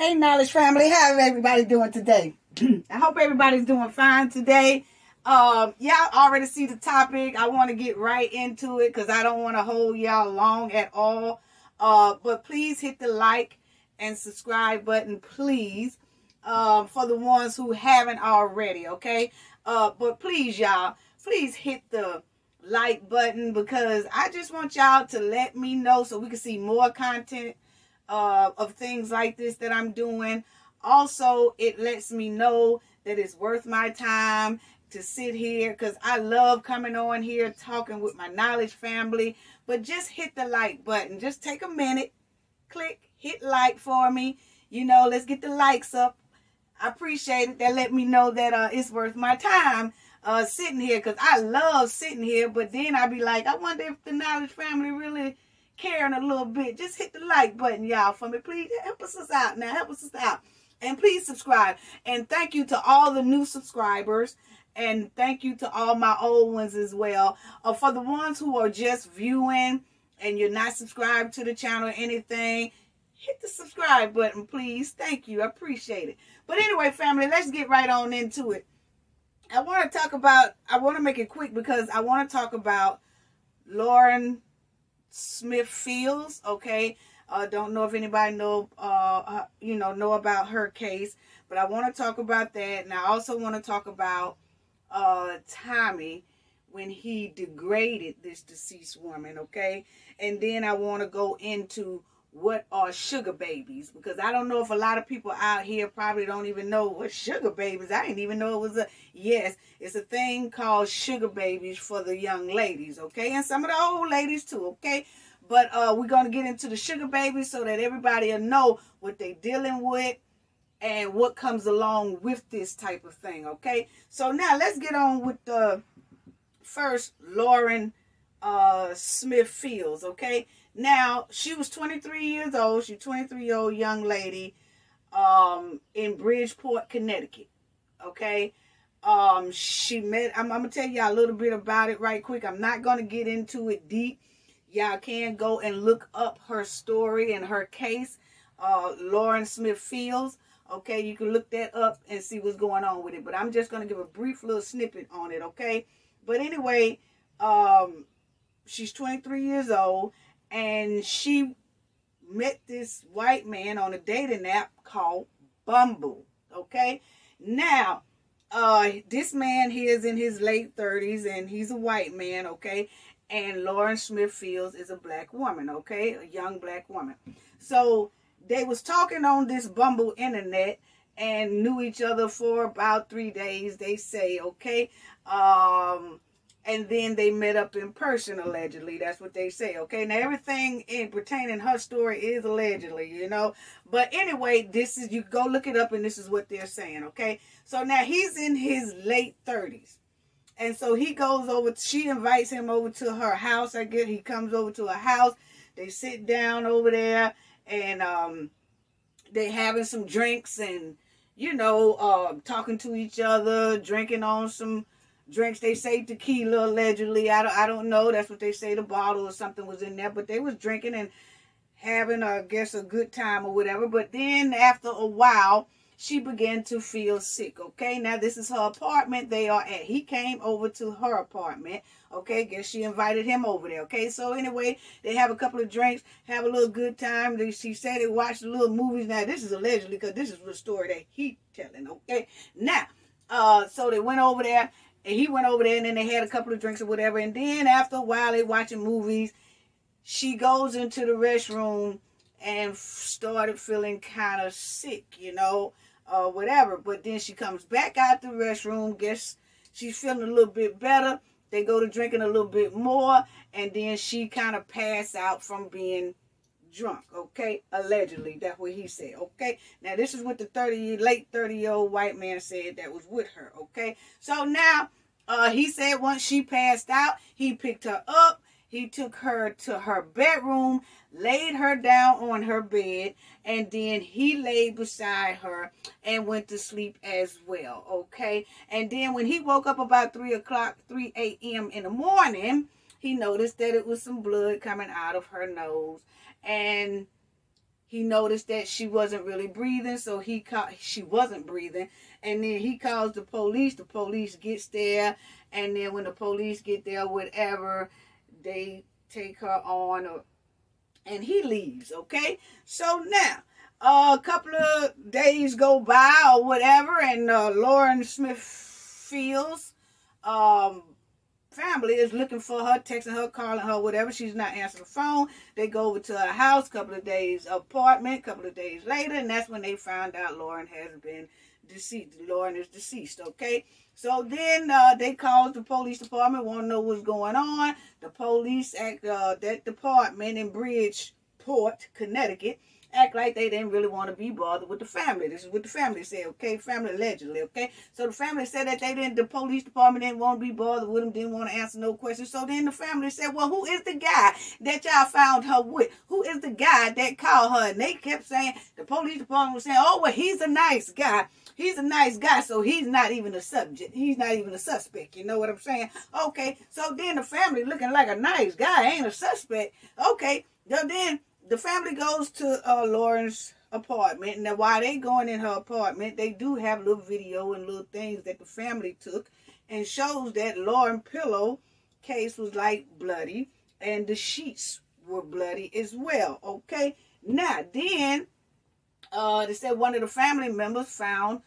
Hey, Knowledge family, how everybody doing today? I hope everybody's doing fine today. Y'all already see the topic. I want to get right into it because I don't want to hold y'all long at all. But please hit the like and subscribe button, please, for the ones who haven't already, okay? But please, y'all, please hit the like button because I just want y'all to let me know so we can see more content of things like this that I'm doing. Also, it lets me know that it's worth my time to sit here because I love coming on here talking with my Knowledge family. But just hit the like button. Just take a minute, click, hit like for me. You know, let's get the likes up. I appreciate it. That let me know that it's worth my time sitting here because I love sitting here. But then I be like, I wonder if the Knowledge family really caring a little bit. Just hit the like button, y'all, for me. Please help us out now. Help us out. And please subscribe. And thank you to all the new subscribers. And thank you to all my old ones as well. For the ones who are just viewing and you're not subscribed to the channel or anything, hit the subscribe button, please. Thank you. I appreciate it. But anyway, family, let's get right on into it. I want to make it quick because I want to talk about Lauren Smith Fields, okay? Don't know if anybody know about her case, but I want to talk about that. And I also want to talk about Tommy when he degraded this deceased woman, okay? And then I want to go into what are sugar babies, because I don't know if a lot of people out here probably don't even know what sugar babies. I didn't even know it was it's a thing called sugar babies for the young ladies, okay? And some of the old ladies too, okay? But we're going to get into the sugar babies so that everybody will know what they're dealing with and what comes along with this type of thing, okay? So now let's get on with the first Lauren Smith Fields, okay? Now, she was 23 years old. She's a 23-year-old young lady in Bridgeport, Connecticut, okay? I'm going to tell you a little bit about it right quick. I'm not going to get into it deep. Y'all can go and look up her story and her case, Lauren Smith Fields. Okay, you can look that up and see what's going on with it. But I'm just going to give a brief little snippet on it, okay? But anyway, she's 23 years old, and she met this white man on a dating app called Bumble, okay? Now, this man here is in his late 30s, and he's a white man, okay? And Lauren Smith Fields is a black woman, okay? A young black woman. So they was talking on this Bumble internet and knew each other for about 3 days, they say, okay? And then they met up in person, allegedly. That's what they say, okay? Now, everything pertaining her story is allegedly, you know? But anyway, you go look it up, and this is what they're saying, okay? So now he's in his late 30s. And so he goes over, she invites him over to her house. I guess he comes over to her house. They sit down over there, and they having some drinks and, you know, talking to each other, drinking on some drinks. They say tequila, allegedly. I don't know. That's what they say. The bottle or something was in there. But they was drinking and having, I guess, a good time or whatever. But then after a while, she began to feel sick, okay? Now, this is her apartment they are at. He came over to her apartment, okay? Guess she invited him over there, okay? So, anyway, they have a couple of drinks, have a little good time. She said they watched the little movies. Now, this is allegedly because this is the story that he telling, okay? Now, so they went over there, and he went over there, and then they had a couple of drinks or whatever. And then, after a while, they watching movies. She goes into the restroom and started feeling kind of sick, you know, whatever. But then she comes back out the restroom. Guess she's feeling a little bit better. They go to drinking a little bit more, and then she kind of passed out from being drunk, okay? Allegedly, that's what he said, okay? Now, this is what the late 30-year-old white man said that was with her, okay? So now, he said once she passed out, he picked her up. He took her to her bedroom, laid her down on her bed, and then he laid beside her and went to sleep as well, okay? And then when he woke up about 3 a.m. in the morning, he noticed that it was some blood coming out of her nose. And he noticed that she wasn't really breathing, so she wasn't breathing, and then he calls the police. The police gets there, and then when the police get there, whatever, they take her on, and he leaves. Okay, so now a couple of days go by or whatever, and Lauren Smithfield's family is looking for her, texting her, calling her, whatever. She's not answering the phone. They go over to her house, couple of days apartment, couple of days later, and that's when they found out Lauren has been deceased. Lauren is deceased, okay? So then they called the police department, want to know what's going on. The police at that department in Bridgeport, Connecticut, act like they didn't really want to be bothered with the family. This is what the family said, okay? Family allegedly, okay? So the family said that the police department didn't want to be bothered with them, didn't want to answer no questions. So then the family said, well, who is the guy that y'all found her with? Who is the guy that called her? And they kept saying, the police department was saying, oh, well, he's a nice guy. He's a nice guy, so he's not even a subject. He's not even a suspect. You know what I'm saying? Okay, so then the family looking like a nice guy ain't a suspect. Okay, then the family goes to Lauren's apartment. Now, while they going in her apartment, they do have little video and little things that the family took and shows that Lauren pillow case was like bloody and the sheets were bloody as well. Okay, now then they said one of the family members found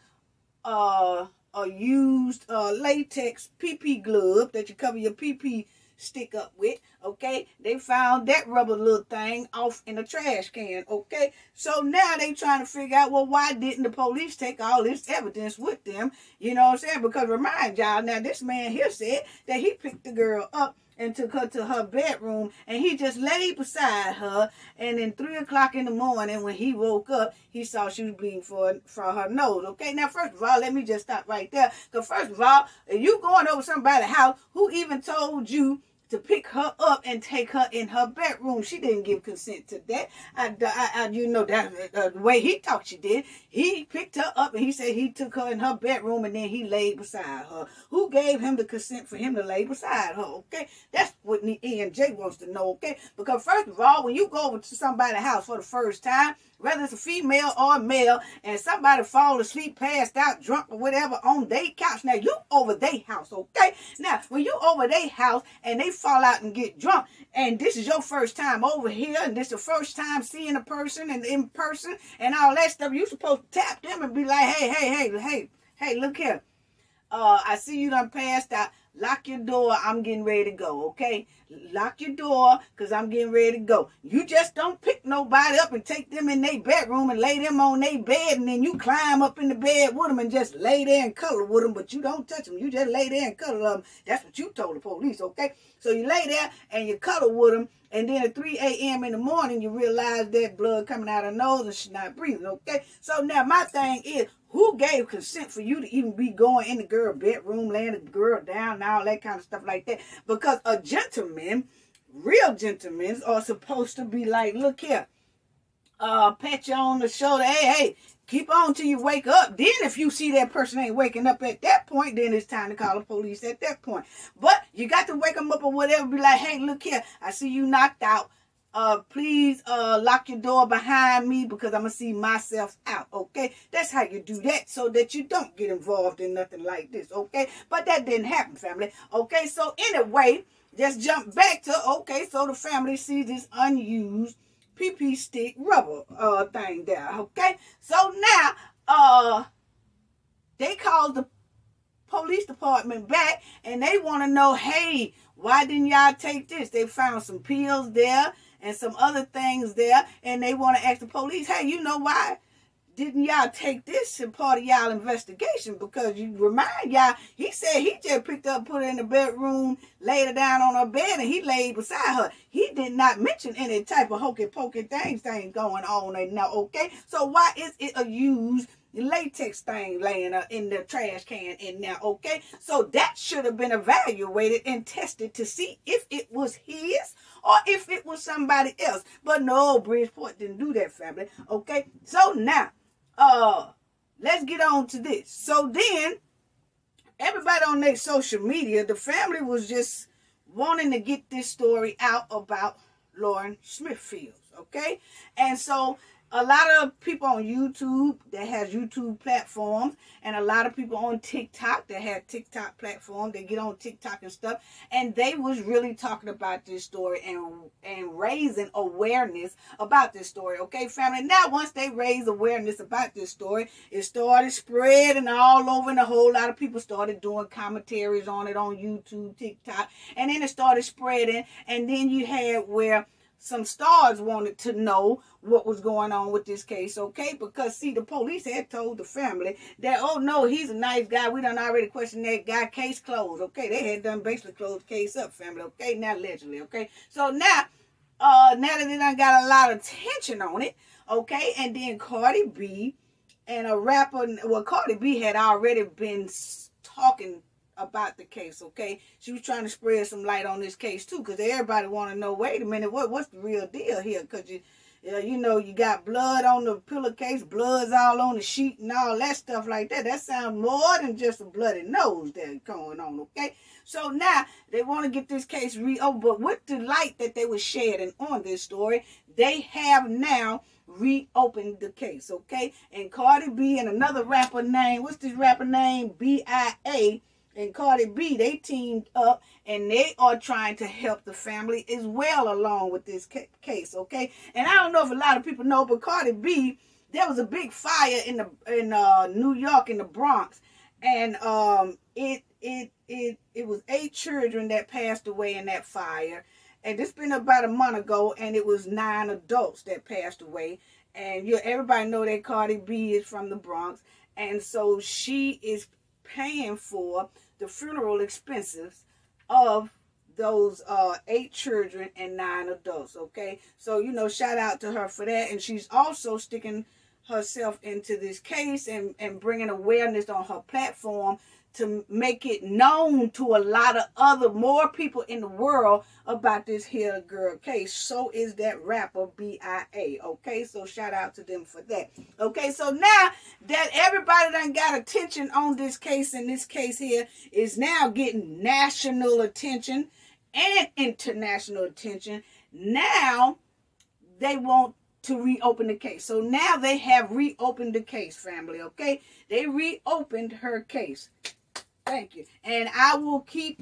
a used latex pee-pee glove that you cover your pee-pee stick up with, okay? They found that rubber little thing off in a trash can, okay? So now they trying to figure out, well, why didn't the police take all this evidence with them? You know what I'm saying? Because remind y'all, now this man here said that he picked the girl up and took her to her bedroom, and he just laid beside her, and then 3 o'clock in the morning when he woke up, he saw she was bleeding from her nose, okay? Now, first of all, let me just stop right there, because first of all, if you going over somebody's house, who even told you to pick her up and take her in her bedroom? She didn't give consent to that. You know, that the way he thought she did. He picked her up and he said he took her in her bedroom and then he laid beside her. Who gave him the consent for him to lay beside her? Okay, that's what E&J wants to know. Okay, because first of all, when you go over to somebody's house for the first time, whether it's a female or a male, and somebody fall asleep, passed out, drunk or whatever on their couch, now you over their house, okay? Now, when you over their house and they fall out and get drunk, and this is your first time over here, and this is the first time seeing a person and in person and all that stuff, you supposed to tap them and be like, hey, look here. I see you done passed out. Lock your door. I'm getting ready to go, okay? Lock your door because I'm getting ready to go. You just don't pick nobody up and take them in their bedroom and lay them on their bed, and then you climb up in the bed with them and just lay there and cuddle with them, but you don't touch them. You just lay there and cuddle them. That's what you told the police, okay? So you lay there and you cuddle with them, and then at 3 a.m. in the morning, you realize that blood coming out of her nose and she's not breathing, okay? So now my thing is, who gave consent for you to even be going in the girl's bedroom, laying the girl down and all that kind of stuff like that? Because a gentleman, real gentlemen, are supposed to be like, look here, pat you on the shoulder, hey, keep on till you wake up. Then if you see that person ain't waking up at that point, then it's time to call the police at that point. But you got to wake them up or whatever, be like, hey, look here, I see you knocked out. Please lock your door behind me because I'm going to see myself out, okay? That's how you do that so that you don't get involved in nothing like this, okay? But that didn't happen, family, okay? So anyway, just jump back to, okay, so the family sees this unused PP stick rubber thing there, okay? So now, they called the police department back and they want to know, hey, why didn't y'all take this? They found some pills there and some other things there, and they want to ask the police, hey, you know why didn't y'all take this as part of y'all investigation? Because you remind y'all, he said he just picked up, put her in the bedroom, laid her down on her bed, and he laid beside her. He did not mention any type of hokey-pokey thing going on right now, okay? So why is it a used latex thing laying in the trash can in there, okay? So that should have been evaluated and tested to see if it was his or if it was somebody else. But no, Bridgeport didn't do that, family, okay? So now, let's get on to this. So then, everybody on their social media, the family was just wanting to get this story out about Lauren Smithfield, okay? And so, a lot of people on YouTube that has YouTube platforms, and a lot of people on TikTok that have TikTok platforms. They get on TikTok and stuff, and they was really talking about this story and raising awareness about this story. Okay, family. Now, once they raised awareness about this story, it started spreading all over, and a whole lot of people started doing commentaries on it on YouTube, TikTok, and then it started spreading, and then you had where some stars wanted to know what was going on with this case, okay? Because, see, the police had told the family that, oh, no, he's a nice guy. We done already questioned that guy. Case closed, okay? They had done basically closed the case up, family, okay? Now, allegedly, okay? So, now that they done got a lot of attention on it, okay? And then Cardi B and a rapper, well, Cardi B had already been talking about the case, okay? She was trying to spread some light on this case too, because everybody want to know, wait a minute, what's the real deal here? Because you know, you got blood on the pillowcase, blood's all on the sheet and all that stuff like that. That sounds more than just a bloody nose that's going on, okay? So now they want to get this case reopened, but with the light that they were shedding on this story, they have now reopened the case, okay? And Cardi B and another rapper name, what's this rapper name? B.I.A. and Cardi B, they teamed up, and they are trying to help the family as well along with this case, okay? And I don't know if a lot of people know, but Cardi B, there was a big fire in New York, in the Bronx, and it was 8 children that passed away in that fire, and this been about a month ago, and it was 9 adults that passed away, and everybody know that Cardi B is from the Bronx, and so she is paying for the funeral expenses of those 8 children and 9 adults, okay? So, you know, shout out to her for that. And she's also sticking herself into this case and bringing awareness on her platform to make it known to a lot of more people in the world about this here girl case. So is that rapper B.I.A. Okay, so shout out to them for that. Okay, so now that everybody done got attention on this case, and this case here is now getting national attention and international attention, now they want to reopen the case. So now they have reopened the case, family, okay? They reopened her case. Thank you. And I will keep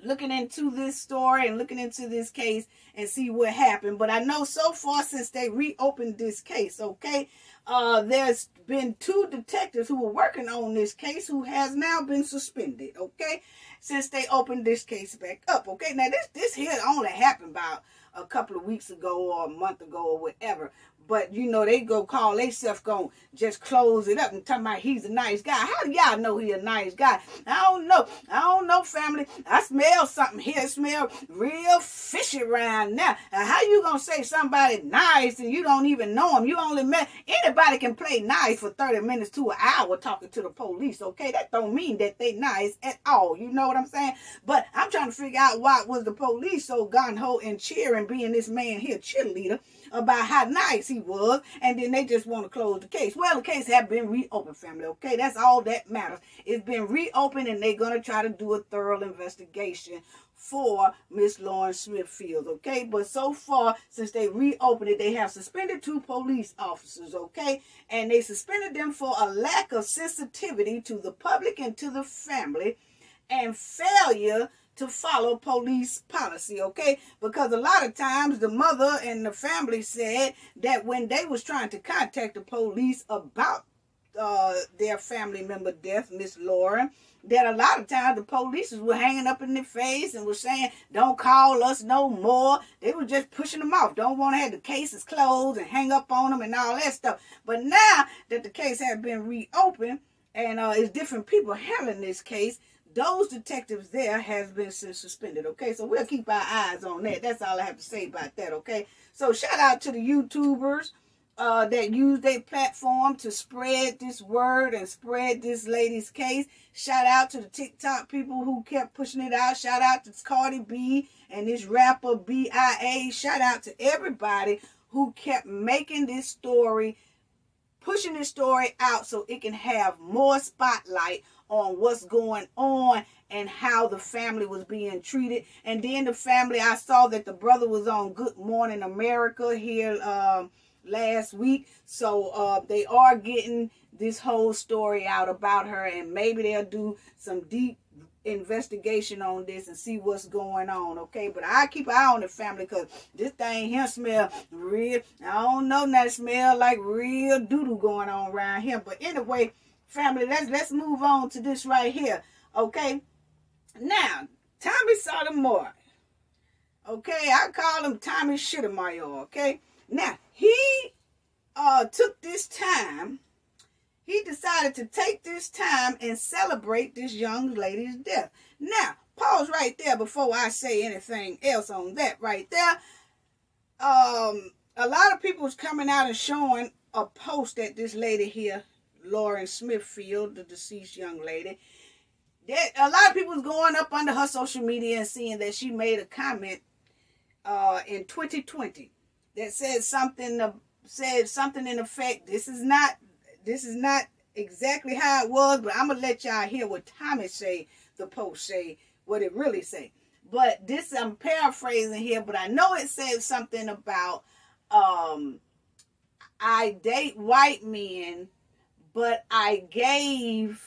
looking into this story and looking into this case and see what happened. But I know so far since they reopened this case, okay, there's been 2 detectives who were working on this case who has now been suspended, okay, since they opened this case back up, okay. Now, this here only happened about a couple of weeks ago or a month ago or whatever. But, you know, they go call themselves going to just close it up and talking about he's a nice guy. How do y'all know he's a nice guy? I don't know, family. I smell something here. It smells real fishy around now. How you going to say somebody nice and you don't even know him? You only met. Anybody can play nice for 30 minutes to an hour talking to the police, okay? That don't mean that they nice at all. You know what I'm saying? But I'm trying to figure out why was the police so gung-ho and cheering being this man here cheerleader about how nice he was, and then they just want to close the case. Well, the case has been reopened, family, okay? That's all that matters. It's been reopened, and they're going to try to do a thorough investigation for Miss Lauren Smithfield, okay? But so far, since they reopened it, they have suspended 2 police officers, okay? And they suspended them for a lack of sensitivity to the public and to the family and failure to follow police policy, okay? Because a lot of times the mother and the family said that when they was trying to contact the police about their family member death, Miss Lauren, that a lot of times the police were hanging up in their face and were saying, don't call us no more. They were just pushing them off. Don't want to have the cases closed and hang up on them and all that stuff. But now that the case has been reopened and it's different people handling this case, those detectives there has been suspended, okay? So we'll keep our eyes on that. That's all I have to say about that, okay? So shout out to the YouTubers that use their platform to spread this word and spread this lady's case. Shout out to the TikTok people who kept pushing it out. Shout out to Cardi B and this rapper B.I.A. Shout out to everybody who kept making this story, pushing this story out so it can have more spotlight on what's going on and how the family was being treated. And then the family, I saw that the brother was on Good Morning America here last week. So they are getting this whole story out about her, and maybe they'll do some deep investigation on this and see what's going on, okay? But I keep an eye on the family, because this thing here smell real. I don't know, that smell like real doo-doo going on around here. But anyway, family, let's move on to this right here, okay? Now, Tommy Sotomayor, okay? I call him Tommy Sotomayor, okay? Now, he took this time. He decided to take this time and celebrate this young lady's death. Now, pause right there before I say anything else on that right there. A lot of people was coming out and showing a post that this lady here, Lauren Smithfield, the deceased young lady, that a lot of people was going up under her social media and seeing that she made a comment in 2020 that said something in effect. This is not exactly how it was, but I'm going to let y'all hear what Tommy say, the post say, what it really say. But this, I'm paraphrasing here, but I know it said something about, I date white men, but I gave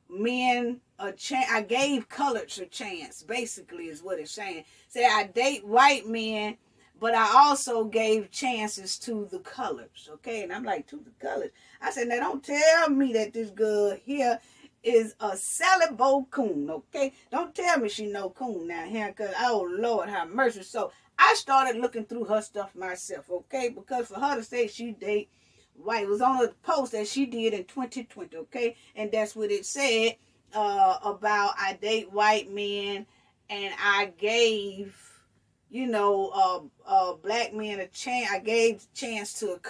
men a chance. I gave coloreds a chance, basically is what it's saying. Say I date white men, but I also gave chances to the colors, okay? And I'm like, to the colors? I said, now don't tell me that this girl here is a Sally Bo coon, okay? Don't tell me she no coon now here, because, oh, Lord, have mercy. So I started looking through her stuff myself, okay? Because for her to say she date white, it was on a post that she did in 2020, okay? And that's what it said about I date white men, and I gave, you know, black men a chance. I gave chance to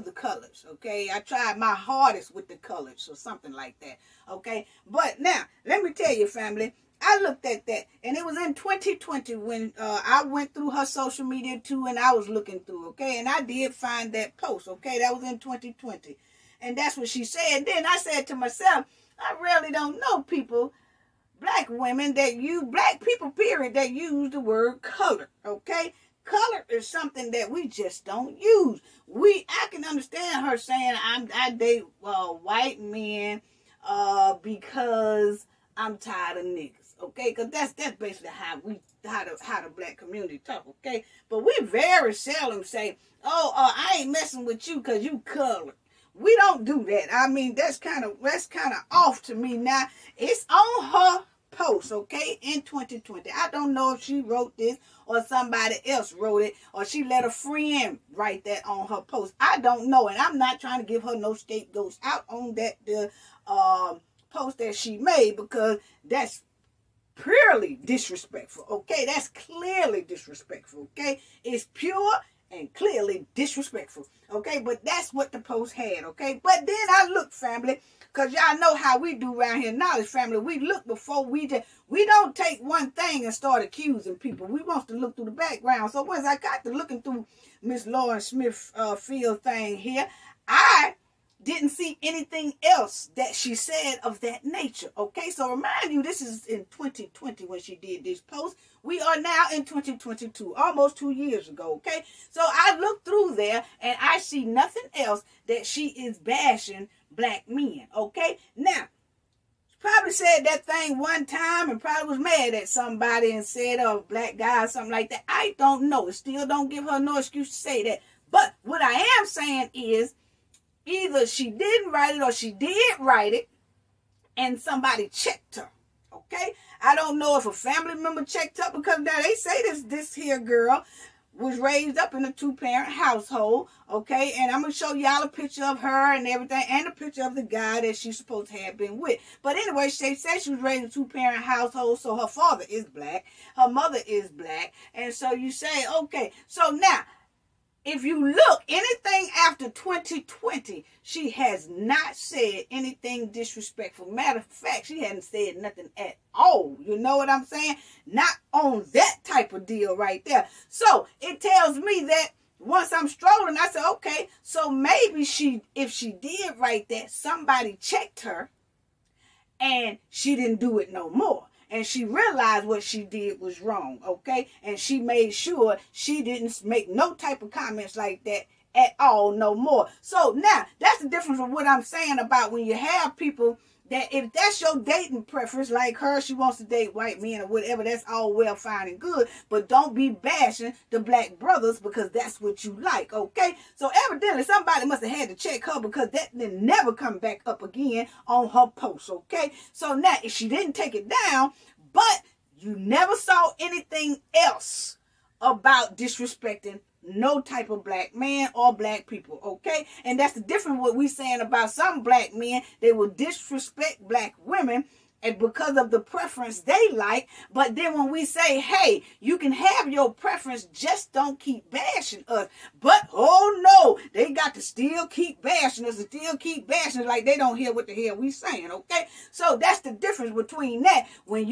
the colors, okay? I tried my hardest with the colors or something like that, okay? But now, let me tell you, family, I looked at that, and it was in 2020 when I went through her social media too, and I was looking through, okay? And I did find that post, okay? That was in 2020. And that's what she said. Then I said to myself, I really don't know people, black women that use, black people, period, that use the word color, okay? Color is something that we just don't use. I can understand her saying I date white men because I'm tired of niggas, okay? Because that's basically how the black community talk, okay? But we very seldom say, I ain't messing with you because you colored. We don't do that. I mean, that's kind of off to me. Now, it's on her post, okay, in 2020. I don't know if she wrote this or somebody else wrote it, or she let a friend write that on her post. I don't know, and I'm not trying to give her no scapegoats out on the post that she made, because that's purely disrespectful, okay? That's clearly disrespectful, okay? It's pure and clearly disrespectful, okay? But that's what the post had, okay? But then I look, family, because y'all know how we do around here, knowledge family. We look before we don't take one thing and start accusing people. We want to look through the background. So once I got to looking through Miss Lauren Smith field thing here, I didn't see anything else that she said of that nature, okay? So remind you, this is in 2020 when she did this post. We are now in 2022, almost 2 years ago, okay? So I look through there, and I see nothing else that she is bashing black men, okay? Now, she probably said that thing one time and probably was mad at somebody and said, black guy or something like that. I don't know. It still don't give her no excuse to say that. But what I am saying is, either she didn't write it or she did write it and somebody checked her, okay? I don't know if a family member checked her, because now they say this here girl was raised up in a 2-parent household, okay? And I'm going to show y'all a picture of her and everything, and a picture of the guy that she's supposed to have been with. But anyway, she said she was raised in a 2-parent household, so her father is black, her mother is black, and so you say, okay, so now, if you look, anything after 2020, she has not said anything disrespectful. Matter of fact, she hadn't said nothing at all. You know what I'm saying? Not on that type of deal right there. So it tells me that once I'm strolling, I said, okay, so maybe if she did write that, somebody checked her and she didn't do it no more. and she realized what she did was wrong, okay? And she made sure she didn't make no type of comments like that at all no more. So now, that's the difference of what I'm saying about when you have people that if that's your dating preference, like her, she wants to date white men or whatever, that's all well, fine, and good. But don't be bashing the black brothers because that's what you like, okay? So evidently, somebody must have had to check her because that didn't never come back up again on her post, okay? So now, if she didn't take it down, but you never saw anything else about disrespecting no type of black man or black people, okay? And that's the difference what we saying about some black men. They will disrespect black women and because of the preference they like. But then when we say, hey, you can have your preference, just don't keep bashing us. But, oh no, they got to still keep bashing us and still keep bashing us like they don't hear what the hell we saying, okay? So that's the difference between that. When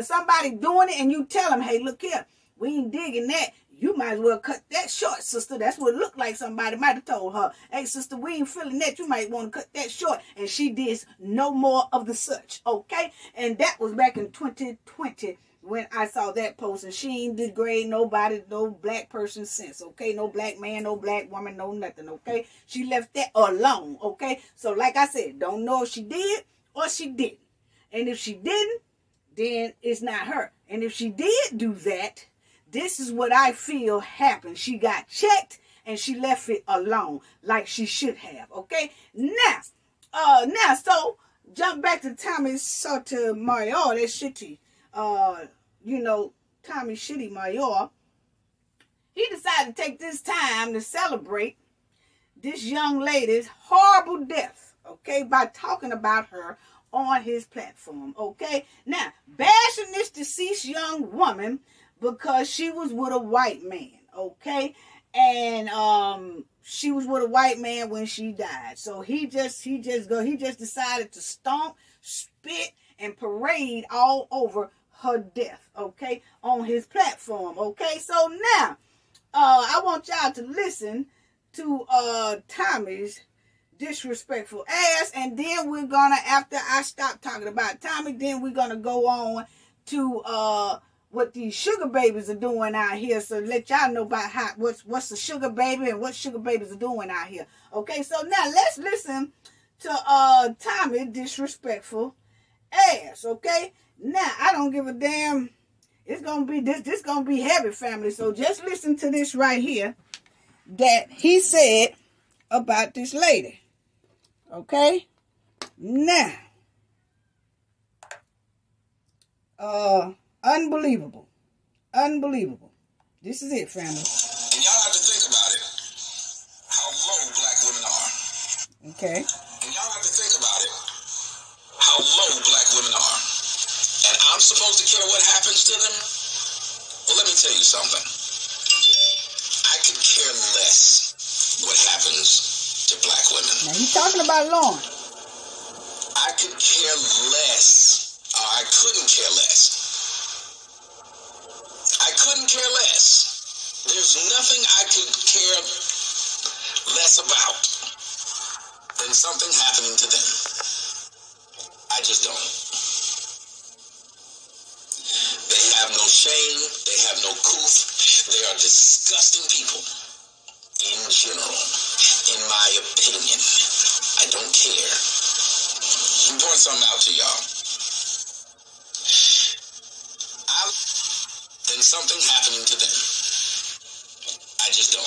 somebody doing it and you tell them, hey, look here, we ain't digging that. You might as well cut that short, sister. That's what it looked like somebody might have told her. Hey, sister, we ain't feeling that. You might want to cut that short. And she did no more of the such, okay? And that was back in 2020 when I saw that post. And she ain't degrade nobody, no black person since, okay? No black man, no black woman, no nothing, okay? She left that alone, okay? So like I said, don't know if she did or she didn't. And if she didn't, then it's not her. And if she did do that, this is what I feel happened. She got checked and she left it alone like she should have. Okay. Now, so jump back to Tommy Sotomayor, that shitty, Tommy Shitty Mayor. He decided to take this time to celebrate this young lady's horrible death. Okay, by talking about her on his platform. Okay. Now, bashing this deceased young woman because she was with a white man, okay? And she was with a white man when she died. So he just decided to stomp, spit, and parade all over her death, okay? On his platform, okay? So now, I want y'all to listen to Tommy's disrespectful ass, and then we're gonna, after I stop talking about Tommy, then we're gonna go on to what these sugar babies are doing out here. So let y'all know about what's the sugar baby and what sugar babies are doing out here. Okay, so now let's listen to Tommy disrespectful ass. Okay, now I don't give a damn. It's gonna be this gonna be heavy, family. So just listen to this right here that he said about this lady. Okay, now unbelievable. This is it, family. And y'all have to think about it, how low black women are. Okay. And y'all have to think about it, how low black women are. And I'm supposed to care what happens to them? Well, let me tell you something. I could care less what happens to black women. Now he's talking about Lauren. I could care less. I couldn't care less. I couldn't care less. There's nothing I could care less about than something happening to them. I just don't. They have no shame. They have no coof. They are disgusting people in general. In my opinion, I don't care. I'm pouring something out to y'all. Then something happening to them. I just don't.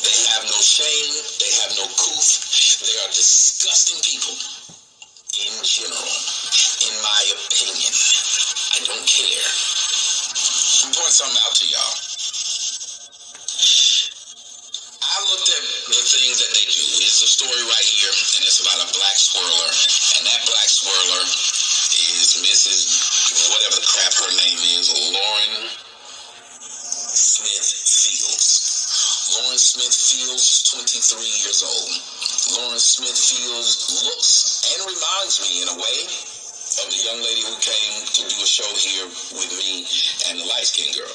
They have no shame. They have no coof. They are disgusting people in general. In my opinion, I don't care. I'm pouring something out to y'all. I looked at the things that they do. It's a story right here, and it's about a black swirler. And that black swirler is Mrs. whatever the crap her name is, Lauren Smith Fields. Lauren Smith Fields is 23 years old. Lauren Smith Fields looks and reminds me in a way of the young lady who came to do a show here with me and the light-skinned girl.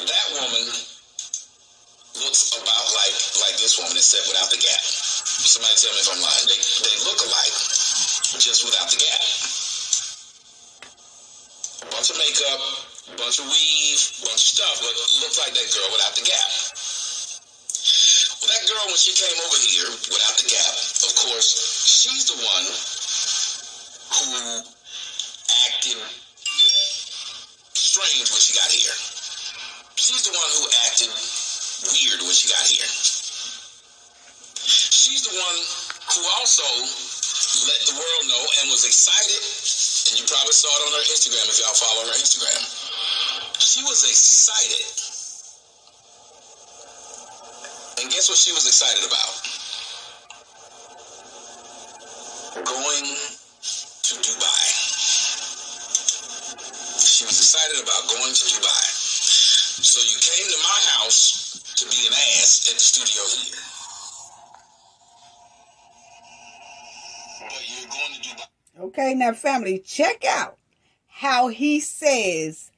That woman looks about like this woman except without the gap. Somebody tell me if I'm lying. They look alike, just without the gap. A bunch of makeup, a bunch of weave, a bunch of stuff, but looks like that girl without the gap. Well, that girl, when she came over here without the gap, of course, she's the one who acted strange when she got here. She's the one who acted weird when she got here. She's the one who also let the world know and was excited, and you probably saw it on her Instagram if y'all follow her Instagram. She was excited. And guess what she was excited about? Going to Dubai. She was excited about going to Dubai. So you came to my house to be an ass at the studio here. But you're going to Dubai. Okay, now family, check out how he says,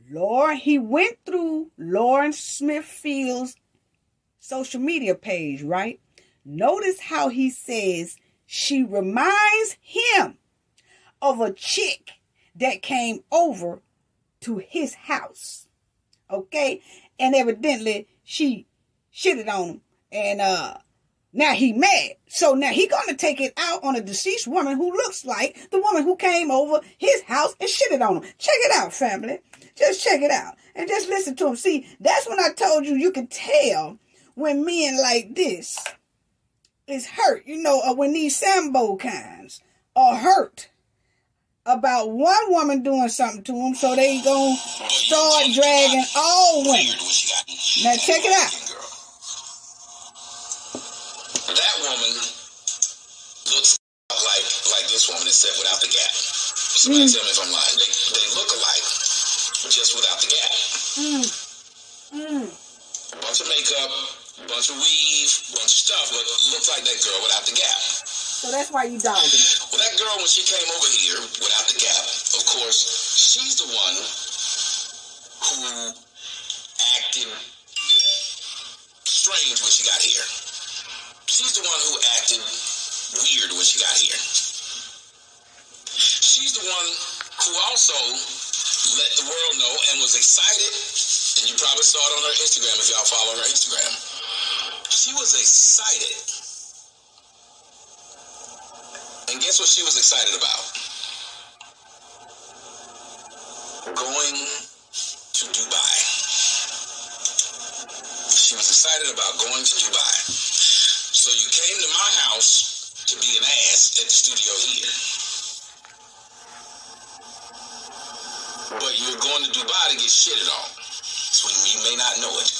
he went through Lauren Smithfield's social media page, right? Notice how he says she reminds him of a chick that came over to his house. Okay? And evidently she shitted on him. And now he mad. So now he gonna take it out on a deceased woman who looks like the woman who came over his house and shitted on him. Check it out, family. Just check it out. And just listen to him. See, that's when I told you can tell when men like this is hurt, when these Sambo kinds are hurt about one woman doing something to them, so they gonna start dragging all women. Now check it out. That woman looks like this woman, except without the gap. Somebody tell me if I'm lying. They look alike, just without the gap. A bunch of makeup, a bunch of weave, a bunch of stuff, but looks like that girl without the gap. So that's why you dogged her. Well, that girl, when she came over here without the gap, of course, she's the one who acted strange when she got here. She's the one who acted weird when she got here. She's the one who also let the world know and was excited, and you probably saw it on her Instagram if y'all follow her Instagram. She was excited. And guess what she was excited about? Going to Dubai. She was excited about going to Dubai. So you came to my house to be an ass at the studio here. But you're going to Dubai to get shitted on. So you may not know it.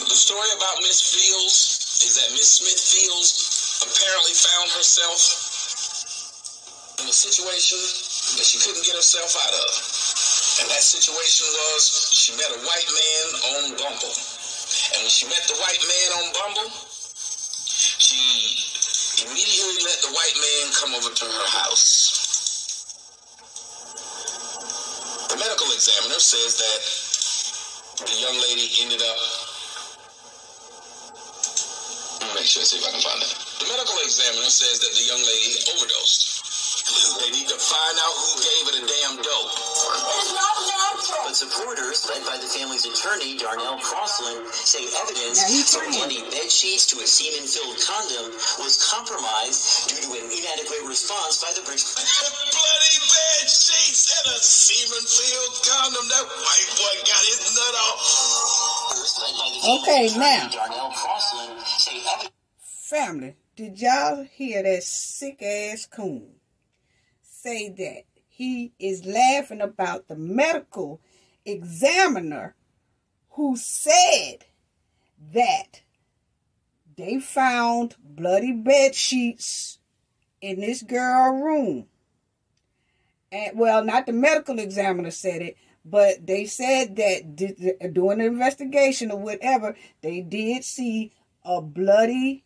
The story about Miss Fields is that Miss Smith Fields apparently found herself in a situation that she couldn't get herself out of. And that situation was she met a white man on Bumble. And when she met the white man on Bumble, she immediately let the white man come over to her house. The medical examiner says that the young lady ended up... Let me make sure, see if I can find it. The medical examiner says that the young lady overdosed. They need to find out who gave her the damn dope. But supporters, led by the family's attorney, Darnell Crossland, say evidence from bloody bed sheets to a semen-filled condom was compromised due to an inadequate response by the bridge. Bloody bed sheets and a semen-filled condom. That white boy got his nut off. Okay, now. Darnell Crossland say evidence. Family, did y'all hear that sick-ass coon say that he is laughing about the medical examiner who said that they found bloody bed sheets in this girl's room? And well, not the medical examiner said it, but they said that during the investigation or whatever, they did see a bloody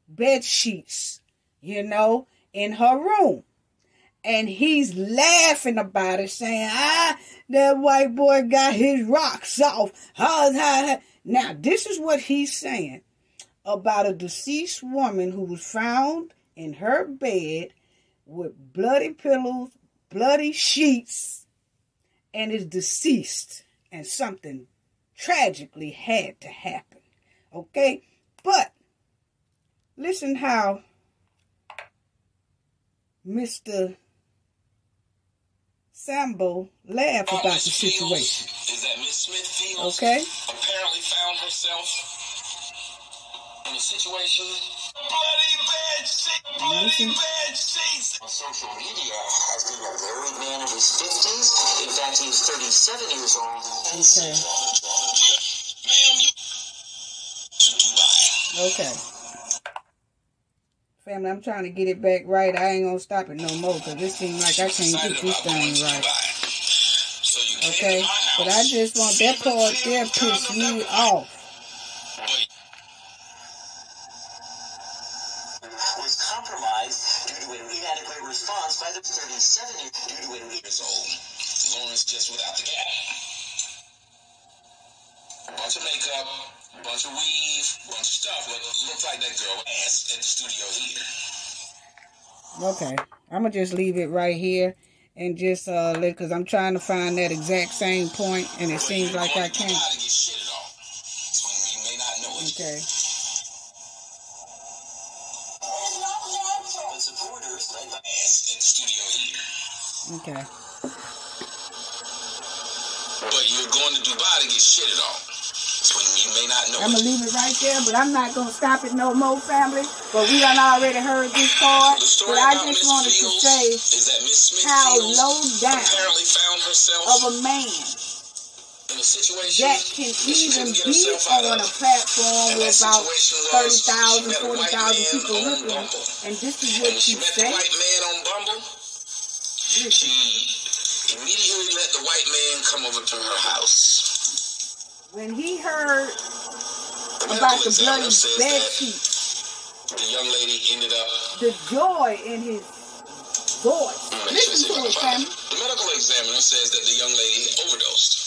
bed sheets, in her room. And he's laughing about it, saying, that white boy got his rocks off. Now, this is what he's saying about a deceased woman who was found in her bed with bloody pillows, bloody sheets, and is deceased. And something tragically had to happen. Okay? But listen how Mr. Sambo laughed about the situation. Is that Miss Smith Fields okay? Apparently found herself in a situation. Bloody bad shit. Bloody bad sheets. On social media has been a married man in his 50s. In fact, he was 37 years old. Okay. Ma'am, you to Dubai. Okay. Family, I'm trying to get it back right. I ain't gonna stop it no more because it seems like I can't get this thing right. Okay? But I just want that part there piss me off. Was compromised due to an inadequate response by the 37-years old. Lawrence just without the gap. A bunch of makeup, a bunch of weave, a bunch of stuff. But it looks like that girl ass at the studio here. Okay. I'm going to just leave it right here. And just because I'm trying to find that exact same point. And it seems like I can't. Okay. Okay. But you're going to Dubai to get shitted on. You may not know. I'm going to leave it right there, but I'm not going to stop it no more, family. But we done already heard this part. But I just wanted to say how low down of a man that can even be on a platform with about 30,000, 40,000 people looking. And this is what she said. She immediately let the white man come over to her house. When he heard about the bloody bed sheets, the young lady ended up... the joy in his voice. Listen to it, family. The medical examiner says that the young lady overdosed.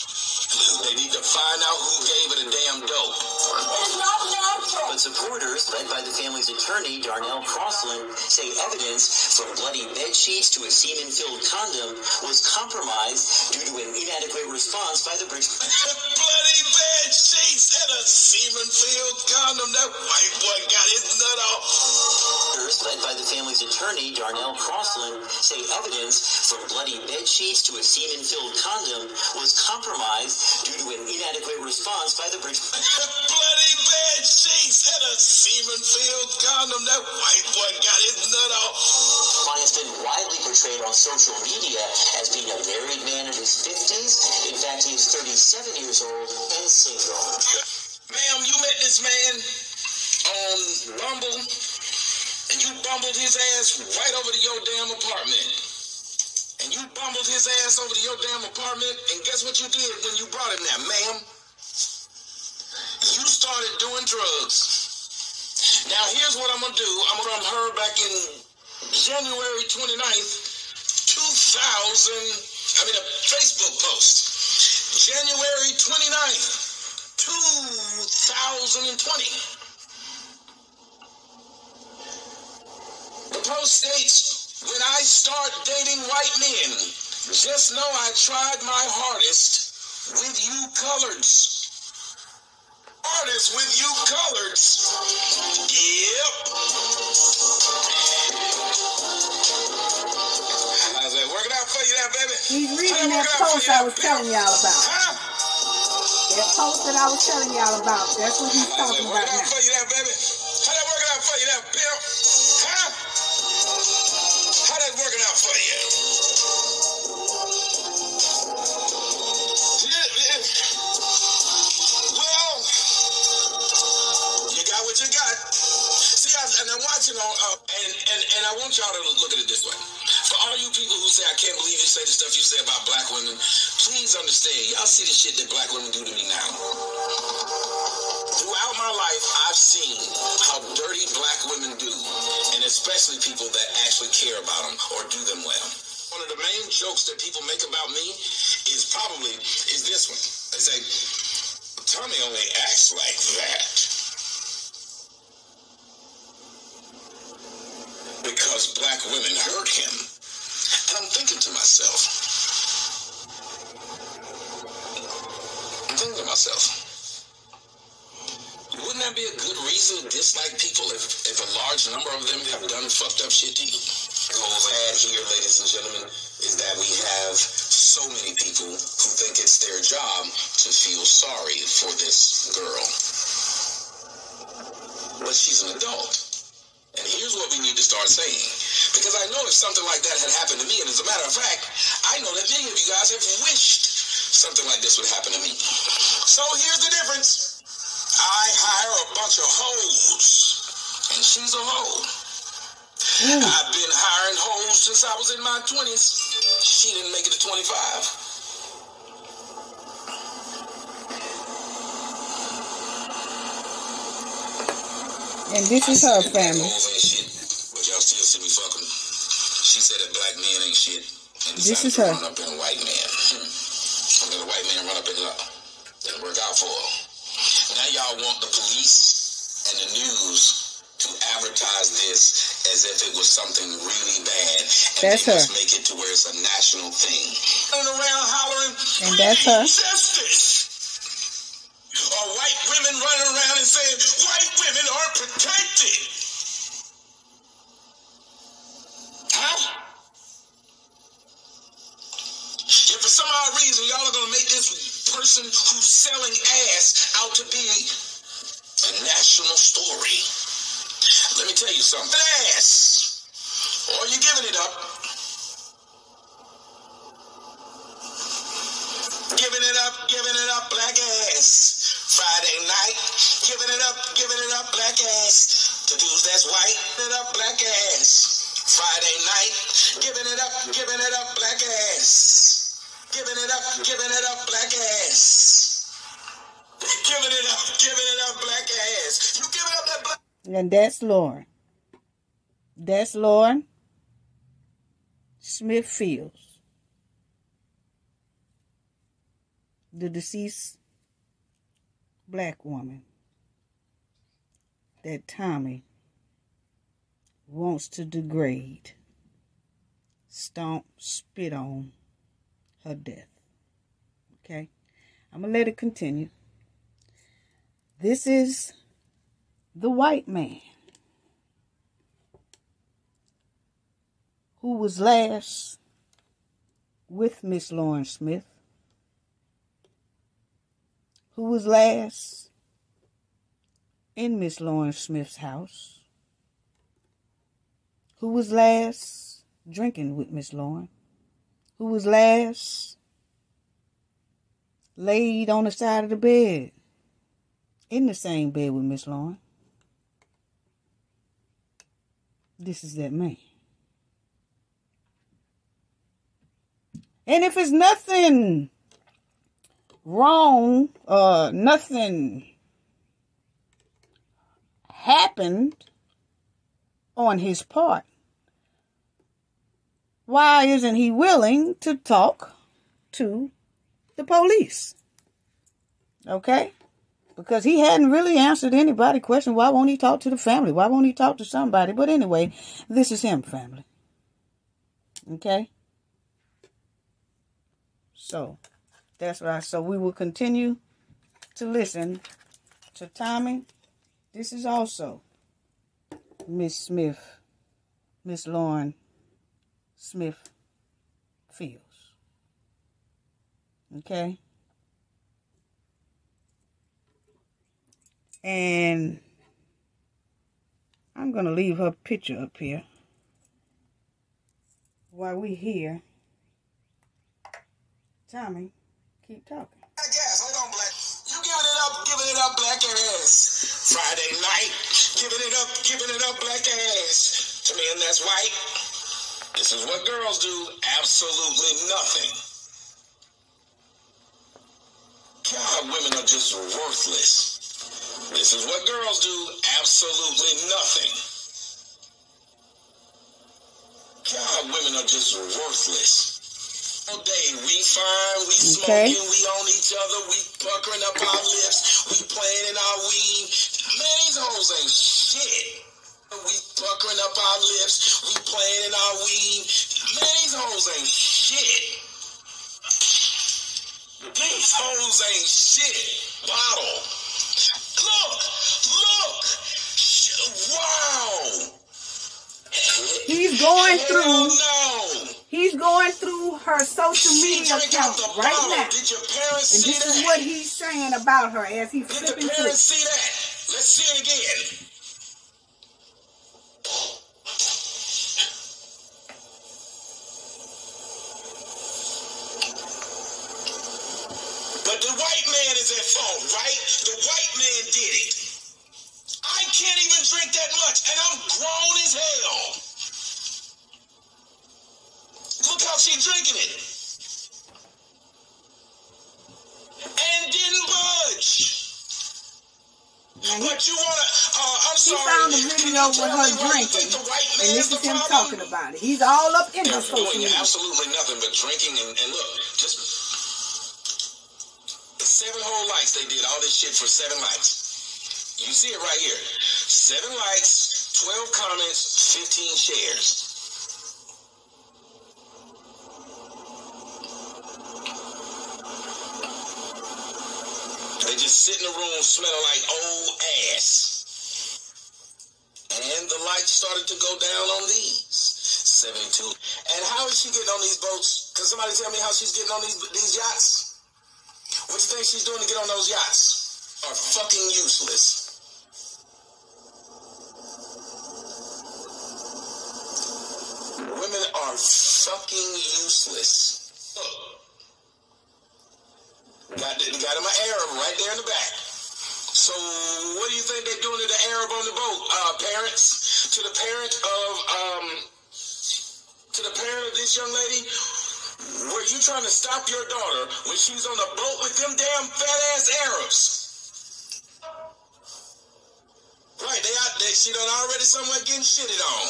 They need to find out who gave her the damn dope. But supporters, led by the family's attorney, Darnell Crossland, say evidence from bloody bed sheets to a semen-filled condom was compromised due to an inadequate response by the British. Bloody bed sheets and a semen-filled condom. That white boy got his nut off. Led by the family's attorney, Darnell Crossland, say evidence from bloody bed sheets to a semen-filled condom was compromised due to an inadequate response by the British. Bloody bed sheets and a semen-filled condom. That white boy got his nut off. Client's been widely portrayed on social media as being a married man in his 50s. In fact, he is 37 years old and single. Ma'am, you met this man on Bumble, and you bumbled his ass right over to your damn apartment. And you bumbled his ass over to your damn apartment, and guess what you did when you brought him there, ma'am? You started doing drugs. Now, here's what I'm going to do. I'm going to from her back in January 29th, 2000, a Facebook post. January 29th, 2020. The post states, when I start dating white men, just know I tried my hardest with you coloreds. Hardest with you coloreds. Yep. How's that working out for you now, baby? He's reading that post I was telling y'all about. Huh? That post that I was telling y'all about. That's what he's talking about now. How's that working out for you now, baby? How's that working out for you now, pimp? Huh? How's that working out for you? Well, you got what you got. See, and I'm watching on, and I want y'all to look at it this way. For all you people who say, I can't believe you say the stuff you say about black women, please understand, y'all see the shit that black women do to me now. Throughout my life, I've seen how dirty black women do, and especially people that actually care about them or do them well. One of the main jokes that people make about me is this one. They say, Tommy only acts like that because black women hurt him. And I'm thinking to myself, wouldn't that be a good reason to dislike people if a large number of them have done fucked up shit to you? The whole ad here, ladies and gentlemen, is that we have so many people who think it's their job to feel sorry for this girl. But she's an adult. And here's what we need to start saying. Because I know if something like that had happened to me, and as a matter of fact, I know that many of you guys have wished something like this would happen to me. So here's the difference. I hire a bunch of hoes, and she's a hoe. I've been hiring hoes since I was in my 20s. She didn't make it to 25. And this is her family. But y'all still see me fucking. She said that black men ain't shit. And this is her. Run up in a white man. And then a white man run up in her. Didn't work out for her. Now y'all want the police and the news to advertise this as if it was something really bad. And that's her. Make it to where it's a national thing. Running around hollering, and that's her. Justice. Or white women running around and saying, white women are protected. Huh? If for some odd reason y'all are going to make this person who's selling ass out to be a national story, let me tell you something. Ass. Or you're giving it up. Giving it up, black ass. Friday night, giving it up, black ass. To dudes that's white, giving it up, black ass. Friday night, giving it up, black ass. Giving it up, black ass. Giving it up, black ass. You giving up that black. And that's Lauren. That's Lauren Smith Fields, the deceased black woman that Tommy wants to degrade, stomp, spit on her death. Okay? I'm going to let it continue. This is the white man who was last with Miss Lauren Smith, who was last in Miss Lauren Smith's house, who was last drinking with Miss Lauren, who was last laid on the side of the bed, in the same bed with Miss Lauren. This is that man. And if it's nothing wrong, nothing happened on his part, why isn't he willing to talk to the police? Okay? Because he hadn't really answered anybody's question. Why won't he talk to the family? Why won't he talk to somebody? But anyway, this is him, family. Okay? So, that's right. So, we will continue to listen to Tommy. This is also Miss Smith, Miss Lauren Smith Fields. Okay? And I'm going to leave her picture up here while we hear Tommy keep talking. Yes, hold on, black. You giving it up, black ass. Friday night, giving it up, black ass. To men that's white. This is what girls do. Absolutely nothing. God, women are just worthless. This is what girls do. Absolutely nothing. God, women are just worthless. All day, we fine, we smoking, we on each each other, we puckering up our lips, we playing in our weave. Man, these hoes ain't shit. We puckering up our lips, we playing in our weave. Man, these hoes ain't shit. These hoes ain't shit. Bottle. Look. Wow. He's going through. No. He's going through her social media account right now. Did your parents and see this that? is what he's saying about her as he Did flipping the through. parents see that? Let's see it again. But the white man is at fault, right? The white man did it. I can't even drink that much, and I'm grown as hell. Look how she's drinking it. And didn't budge. But you wanna, I'm He sorry. found a video with her drinking, and this is him talking about it. He's all up in her social doing media. absolutely nothing but drinking and look, just 7 whole likes. They did all this shit for 7 likes. You see it right here. 7 likes, 12 comments, 15 shares. They just sit in the room smelling like old ass. And the lights started to go down on these. 72. And how is she getting on these boats? Can somebody tell me how she's getting on these yachts? What you think she's doing to get on those yachts? Are fucking useless. Women are fucking useless. Look. Got him an Arab right there in the back. So what do you think they're doing to the Arab on the boat? Parents, to the parent of this young lady, were you trying to stop your daughter when she's on a boat with them damn fat ass Arabs? Right, she done already somewhere getting shitted on.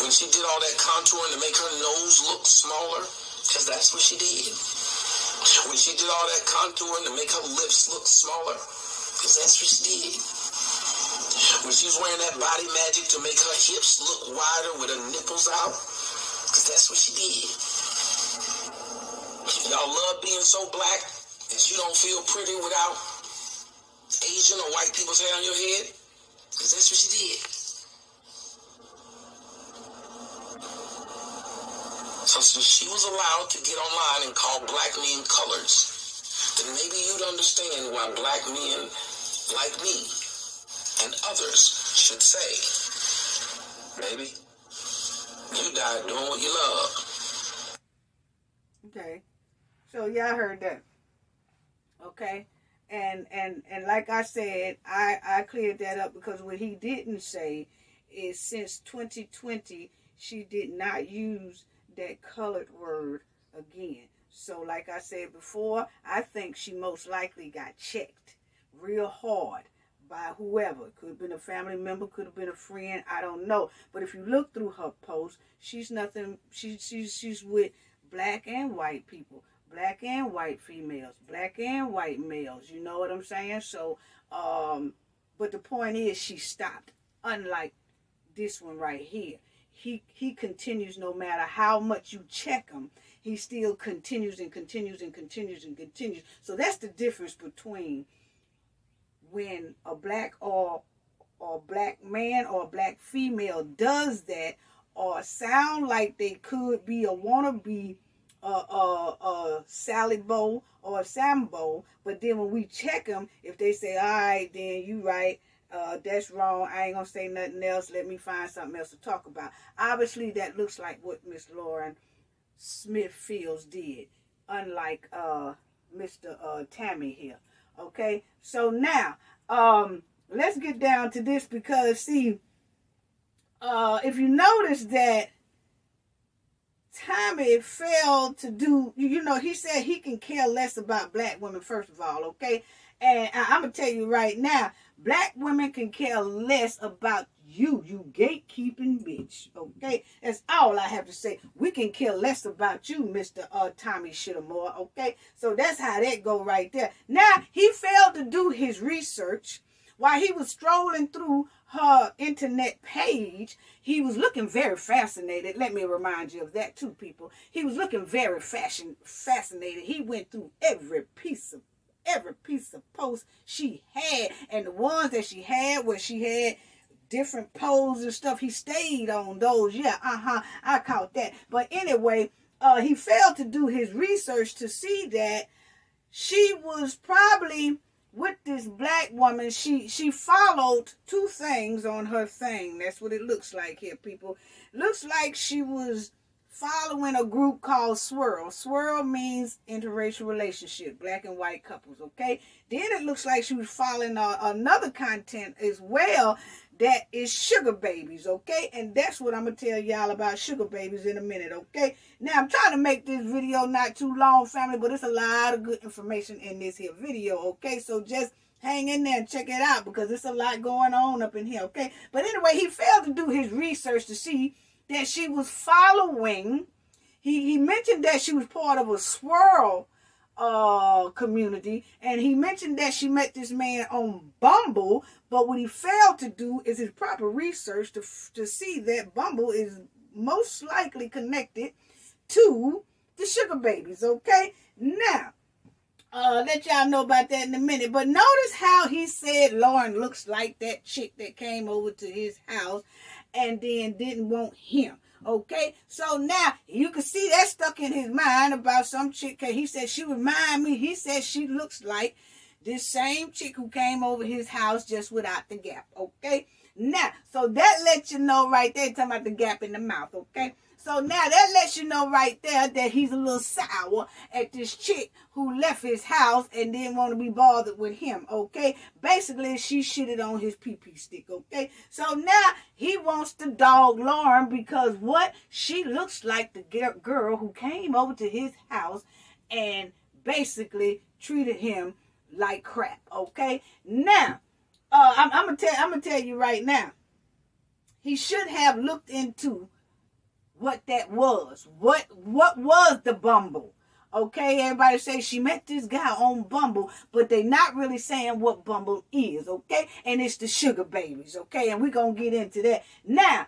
When she did all that contouring to make her nose look smaller, because that's what she did. When she did all that contouring to make her lips look smaller, because that's what she did. When she was wearing that body magic to make her hips look wider with her nipples out, because that's what she did. Y'all love being so black that you don't feel pretty without Asian or white people's hair on your head, because that's what she did. So since she was allowed to get online and call black men coloreds, then maybe you'd understand why black men like me and others should say, baby, you died doing what you love. Okay. So y'all heard that. Okay. And like I said, I cleared that up because what he didn't say is since 2020, she did not use that colored word again. So like I said before, I think she most likely got checked real hard by whoever. Could have been a family member, could have been a friend, I don't know. But if you look through her post, she's nothing, she's with black and white people, black and white females, black and white males, you know what I'm saying? So but the point is she stopped, unlike this one right here. He continues no matter how much you check him. He still continues and continues and continues and continues. So that's the difference between when a black or black man or a black female does that or sound like they could be or want to be a salad bowl or a sambo, but then when we check them, if they say, all right, then you right, that's wrong, I ain't gonna say nothing else, let me find something else to talk about. Obviously that looks like what Miss Lauren Smith Fields did, unlike Mr. Tammy here. Okay, so now let's get down to this, because see, if you notice that Tommy failed to do, you know, he said he can care less about black women, first of all, okay? And I'm going to tell you right now, black women can care less about You gatekeeping bitch. Okay? That's all I have to say. We can care less about you, Mr. Tommy Sotomayor. Okay? So that's how that go right there. Now, he failed to do his research. While he was strolling through her internet page, he was looking very fascinated. Let me remind you of that too, people. He was looking very fascinated. He went through every piece of post she had, and the ones that she had where she had different poses and stuff, he stayed on those. Yeah, I caught that. But anyway, he failed to do his research to see that she was probably with this black woman. She followed two things on her thing. That's what it looks like here, people. Looks like she was following a group called Swirl. Swirl means interracial relationship, black and white couples, okay? Then it looks like she was following another content as well that is sugar babies, okay? And that's what I'm going to tell y'all about sugar babies in a minute, okay? Now, I'm trying to make this video not too long, family, but it's a lot of good information in this here video, okay? So just hang in there and check it out because there's a lot going on up in here, okay? But anyway, he failed to do his research to see that she was following. He mentioned that she was part of a Swirl community, and he mentioned that she met this man on Bumble, but what he failed to do is his proper research to see that Bumble is most likely connected to the sugar babies, okay? Now, let y'all know about that in a minute, but notice how he said Lauren looks like that chick that came over to his house and then didn't want him. Okay, so now you can see that stuck in his mind about some chick. He said she remind me. He said she looks like this same chick who came over his house just without the gap. Okay, now so that lets you know right there. Talking about the gap in the mouth. Okay. So now that lets you know right there that he's a little sour at this chick who left his house and didn't want to be bothered with him, okay? Basically, she shitted on his pee-pee stick, okay? So now he wants to dog Lauren because what? She looks like the girl who came over to his house and basically treated him like crap, okay? Now, I'm gonna tell you right now, he should have looked into what that was. What was the Bumble? Okay, everybody say she met this guy on Bumble, but they not really saying what Bumble is, okay? And it's the sugar babies, okay? And we're going to get into that. Now,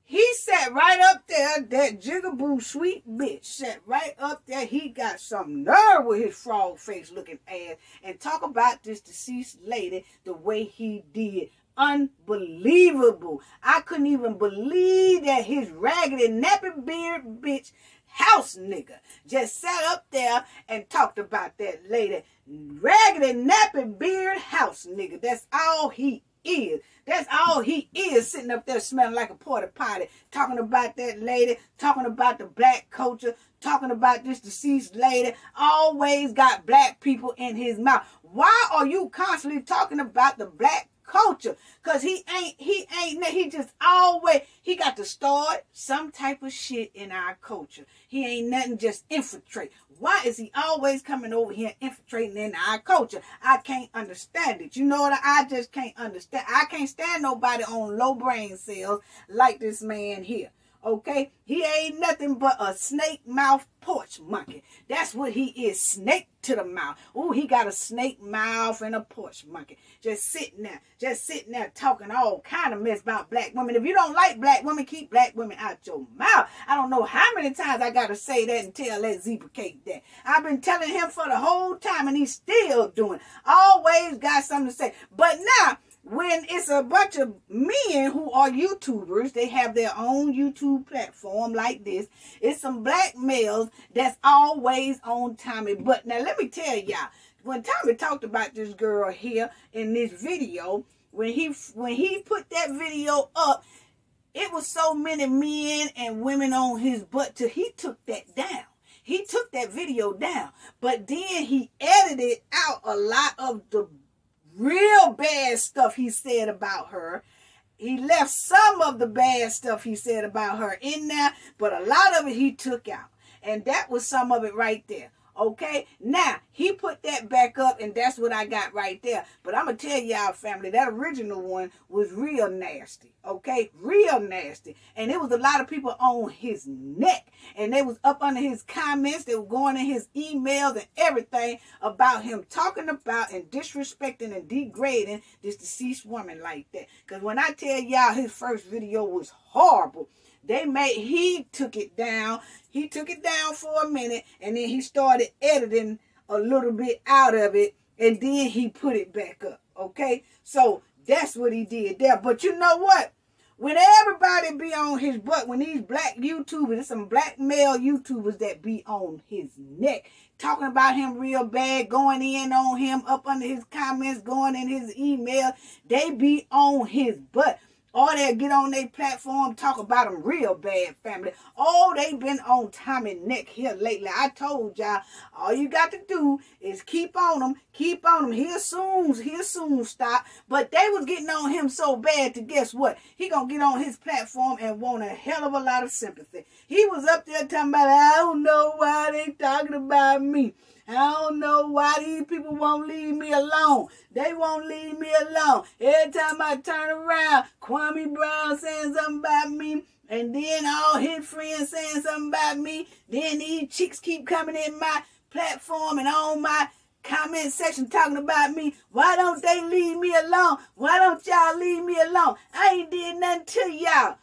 he sat right up there, that jigaboo sweet bitch sat right up there. He got some nerve with his frog face looking ass and talk about this deceased lady the way he did. Unbelievable. I couldn't even believe that his raggedy nappy beard bitch house nigga just sat up there and talked about that lady. Raggedy nappy beard house nigga. That's all he is. That's all he is, sitting up there smelling like a porta potty, talking about that lady, talking about the black culture, talking about this deceased lady. Always got black people in his mouth. Why are you constantly talking about the black culture? Because he just always, he got to start some type of shit in our culture. He ain't nothing, just infiltrate. Why is he always coming over here infiltrating in our culture? I can't understand it. You know what? I just can't understand. I can't stand nobody on low brain cells like this man here. Okay? He ain't nothing but a snake mouth porch monkey. That's what he is. Snake to the mouth. Ooh, he got a snake mouth and a porch monkey. Just sitting there talking all kind of mess about black women. If you don't like black women, keep black women out your mouth. I don't know how many times I got to say that and tell that zebra cake that. I've been telling him for the whole time and he's still doing it. Always got something to say. But now, when it's a bunch of men who are YouTubers, they have their own YouTube platform like this. It's some black males that's always on Tommy. But now let me tell y'all, when Tommy talked about this girl here in this video, when he put that video up, it was so many men and women on his butt till he took that down. He took that video down. But then he edited out a lot of the real bad stuff he said about her. He left some of the bad stuff he said about her in there, but a lot of it he took out. And that was some of it right there. Okay, now he put that back up, and that's what I got right there. But I'm gonna tell y'all, family, that original one was real nasty. Okay, real nasty, and it was a lot of people on his neck, and they was up under his comments. They were going in his emails and everything about him talking about and disrespecting and degrading this deceased woman like that. Because when I tell y'all, his first video was horrible. He took it down. He took it down for a minute, and then he started editing a little bit out of it, and then he put it back up. Okay, so that's what he did there. But you know what? When everybody be on his butt, when these black YouTubers, there's some black male YouTubers that be on his neck, talking about him real bad, going in on him, up under his comments, going in his email, they be on his butt. Or they'll get on their platform, talk about them real bad, family. Oh, they been on Tommy neck here lately. I told y'all, all you got to do is keep on them, keep on them. He'll soon stop. But they was getting on him so bad to guess what? He gonna get on his platform and want a hell of a lot of sympathy. He was up there talking about, I don't know why they talking about me. I don't know why these people won't leave me alone. They won't leave me alone. Every time I turn around, Kwame Brown saying something about me, and then all his friends saying something about me. Then these chicks keep coming in my platform and on my comment section talking about me. Why don't they leave me alone? Why don't y'all leave me alone? I ain't did nothing to y'all.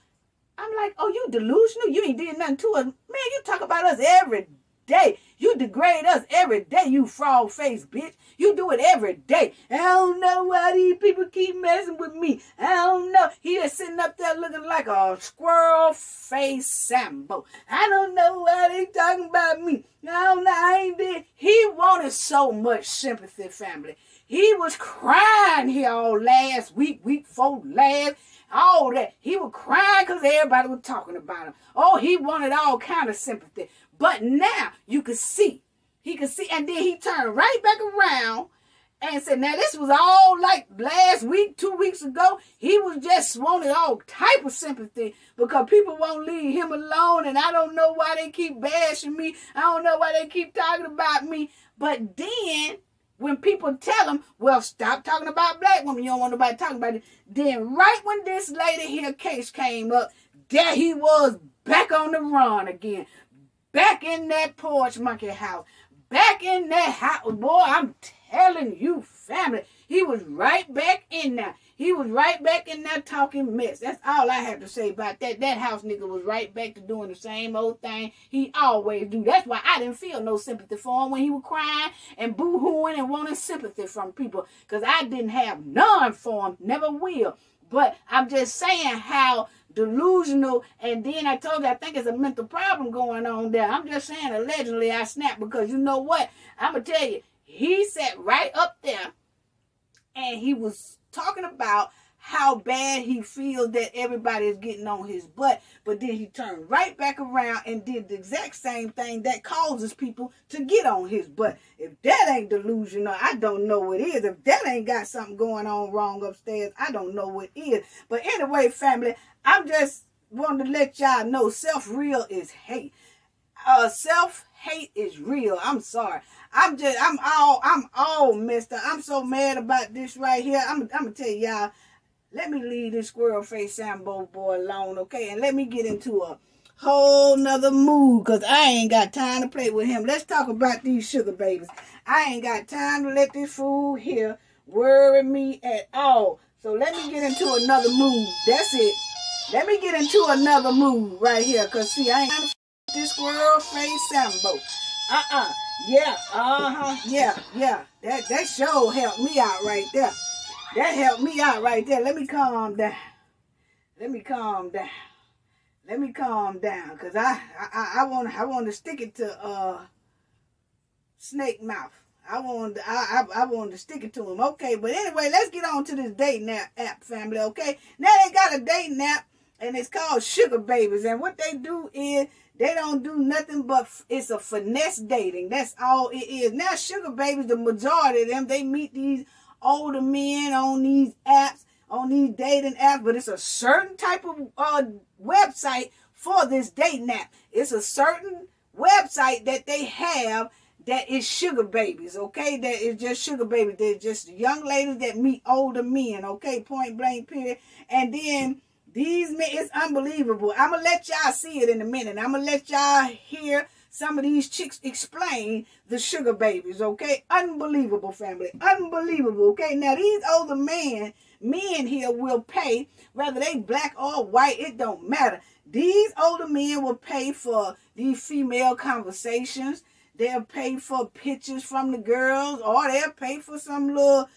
I'm like, oh, you delusional? You ain't did nothing to us. Man, you talk about us every day. You degrade us every day, you frog face bitch. You do it every day. I don't know why these people keep messing with me. I don't know. He just sitting up there looking like a squirrel face Sambo. I don't know why they talking about me. I don't know. I ain't did. He wanted so much sympathy, family. He was crying here all last week before last. All that. He was crying because everybody was talking about him. Oh, he wanted all kind of sympathy. But now you can see. He could see. And then he turned right back around and said, now this was all like last week, 2 weeks ago. He was just wanting all type of sympathy because people won't leave him alone. And I don't know why they keep bashing me. I don't know why they keep talking about me. But then when people tell him, well, stop talking about black women. You don't want nobody talking about it. Then right when this lady here case came up, there he was back on the run again. Back in that porch monkey house. Back in that house. Boy, I'm telling you, family. He was right back in there. He was right back in there talking mess. That's all I have to say about that. That house nigga was right back to doing the same old thing he always do. That's why I didn't feel no sympathy for him when he was crying and boo-hooing and wanting sympathy from people. Because I didn't have none for him. Never will. But I'm just saying how delusional, and then I told you I think it's a mental problem going on there. I'm just saying allegedly I snapped because you know what? I'm going to tell you, he sat right up there and he was talking about how bad he feels that everybody is getting on his butt. But then he turned right back around and did the exact same thing that causes people to get on his butt. If that ain't delusional, I don't know what is. If that ain't got something going on wrong upstairs, I don't know what is. But anyway, family, I'm just wanting to let y'all know self-real is hate. Self-hate is real. I'm sorry. I'm all messed up. I'm so mad about this right here. I'm gonna tell y'all, let me leave this squirrel face Sambo boy alone, okay? And let me get into a whole nother mood, because I ain't got time to play with him. Let's talk about these sugar babies. I ain't got time to let this fool here worry me at all. So let me get into another mood. That's it. Let me get into another mood right here, because see, I ain't trying to this squirrel face Sambo. Yeah. That sure helped me out right there. That helped me out right there. Let me calm down. Cause I want to stick it to Snake Mouth. I want to stick it to him. Okay, but anyway, let's get on to this dating app, family. Okay, now they got a dating app and it's called Sugar Babies, and what they do is they don't do nothing but it's a finesse dating. That's all it is. Now Sugar Babies, the majority of them, they meet these older men on these apps, on these dating apps, but it's a certain type of website for this dating app. It's a certain website that they have that is sugar babies, okay? That is just sugar babies. They're just young ladies that meet older men, okay? Point blank, period. And then these men, it's unbelievable. I'm going to let y'all see it in a minute. I'm going to let y'all hear some of these chicks explain the sugar babies, okay? Unbelievable, family. Unbelievable, okay? Now, these older men here will pay, whether they black or white, it don't matter. These older men will pay for these female conversations. They'll pay for pictures from the girls, or they'll pay for some little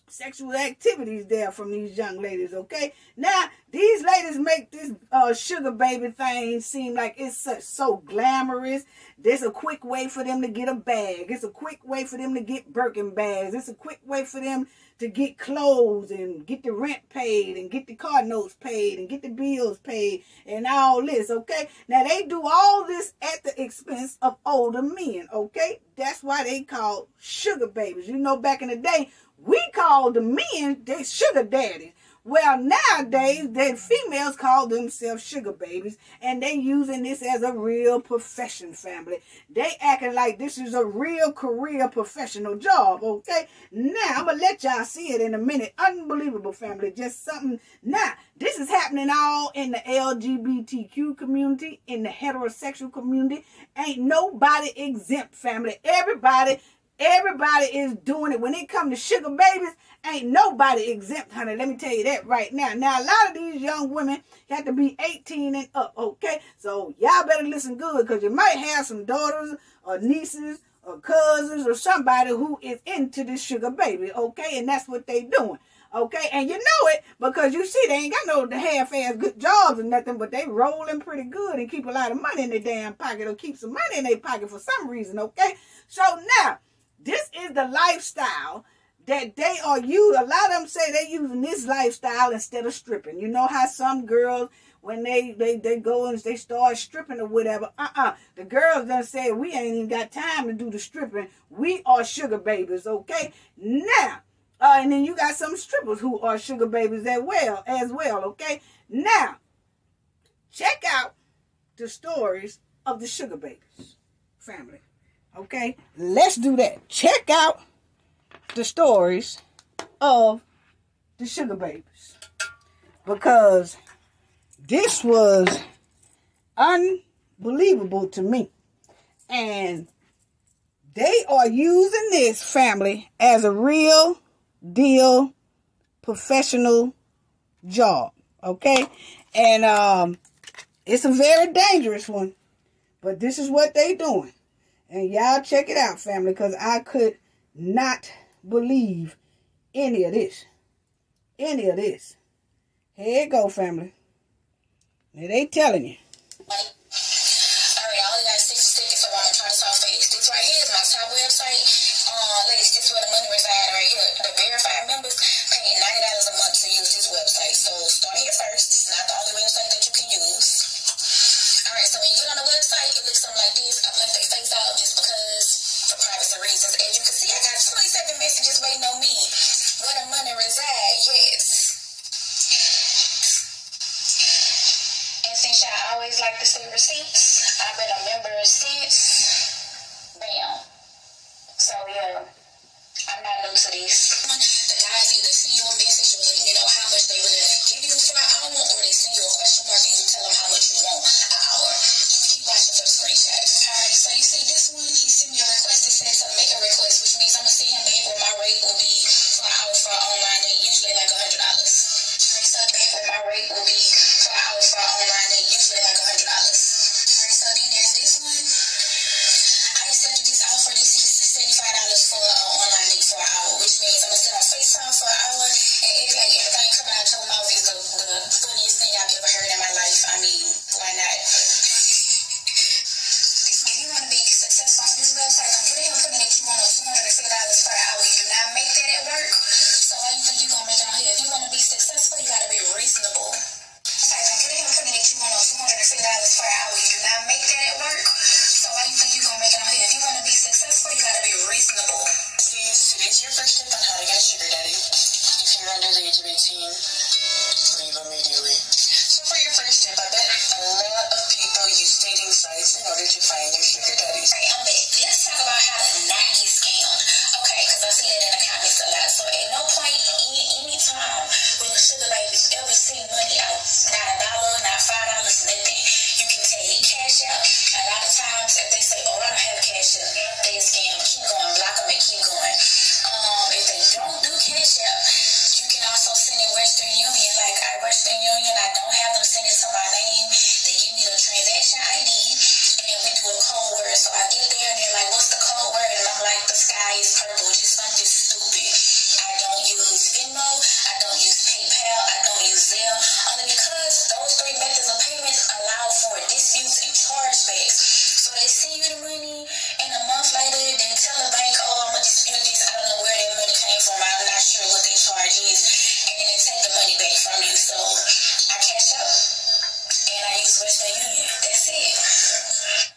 sexual activities there from these young ladies, okay? Now, these ladies make this sugar baby thing seem like it's so glamorous. There's a quick way for them to get a bag. It's a quick way for them to get Birkin bags. It's a quick way for them to get clothes and get the rent paid and get the car notes paid and get the bills paid and all this, okay? Now, they do all this at the expense of older men, okay? That's why they call sugar babies. You know, back in the day, we called the men, they sugar daddies. Well, nowadays, the females call themselves sugar babies, and they using this as a real profession, family. They acting like this is a real career professional job, okay? Now, I'm going to let y'all see it in a minute. Unbelievable, family. Just something. Now, this is happening all in the LGBTQ community, in the heterosexual community. Ain't nobody exempt, family. Everybody is doing it. When it comes to sugar babies, ain't nobody exempt, honey. Let me tell you that right now. Now, a lot of these young women have to be 18 and up, okay? So, y'all better listen good, because you might have some daughters or nieces or cousins or somebody who is into this sugar baby, okay? And that's what they doing, okay? And you know it, because you see they ain't got no half-ass good jobs or nothing, but they rolling pretty good and keep a lot of money in their damn pocket, or keep some money in their pocket for some reason, okay? So, now, this is the lifestyle that they are using. A lot of them say they're using this lifestyle instead of stripping. You know how some girls, when they go and they start stripping or whatever, the girls done say, we ain't even got time to do the stripping. We are sugar babies, okay? Now, and then you got some strippers who are sugar babies as well, okay? Now, check out the stories of the sugar babies, family. Okay, let's do that. Check out the stories of the sugar babies, because this was unbelievable to me. And they are using this, family, as a real deal professional job. Okay, and it's a very dangerous one, but this is what they doing. And y'all check it out, family, because I could not believe any of this. Any of this. Here it go, family. Now they telling you. Alright, I only got 6 seconds, so I'm going to try to solve fast. This right here is my top website. Ladies, this is where the money resides right here. The verified members pay $90 a month to use this website. So start here first. It's not the only website that you can use. Alright, so when you get on the website, it looks something like this. I've left their face out just because, for privacy reasons. As you can see, I got 27 messages waiting on me. Where the money resides, yes. And since y'all always like to see receipts, I've been a member since, bam. So yeah, I'm not new to this. The guys either send you a message with, you know, how much they willing to give you for an hour, or they send you a question mark and you tell them how much you want an hour. Keep watching for the screenshot. Alright, so you see this one, he sent me a request. He said to make a request, which means I'm gonna see him back where my rate will be for an hour for an online date, usually like $100. Alright, so back where my rate will be for an hour for an online date, usually like $100. Alright, so then there's this one. I accepted this offer. This is $75 for an online date for an hour, which means I'm gonna sit on FaceTime for an hour and it's like everything coming out your mouth is the funniest thing I've ever heard in my life. I mean, why not? If you want to be successful on this website, I'm really hoping that you want $250 per hour. You do not make that at work, so why you think you're gonna make it on here? If you want to be successful, you gotta be reasonable. I'm really hoping that you want $250 per hour. You do not make that at work, so why you think you're gonna make it on here? If you want to be successful, you gotta be reasonable. Today's your first tip on how to get a sugar daddy. If you're under the age of 18, leave immediately. So for your first tip, I bet a lot of people use dating sites in order to find buying their sugar daddies. Right, I'm back. Let's talk about how to not get scammed. Okay, because I see that in the comments a lot. So at no point, any time will a sugar baby ever send money out, not $1, not $5, nothing. You can take cash out. A lot of times, if they say, "Oh, I don't have cash out," they scam. Keep going, block them, and keep going. If they don't do cash out, you can also send in Western Union. Like Western Union, I don't have them send it to my name. They give me the transaction ID, and we do a code word. So I get there, and they're like, "What's the code word?" And I'm like, "The sky is purple," just something stupid. I don't use Venmo. I don't use PayPal. I don't use Zelle. Only because those 3 methods of payments allow for disputes and chargebacks. So they send you the money, and a month later, they tell the bank, "Oh, I'm going to dispute this. I don't know where that money came from. I'm not sure what their charge is." And then they take the money back from you. So I cash out, and I use Western Union. That's it.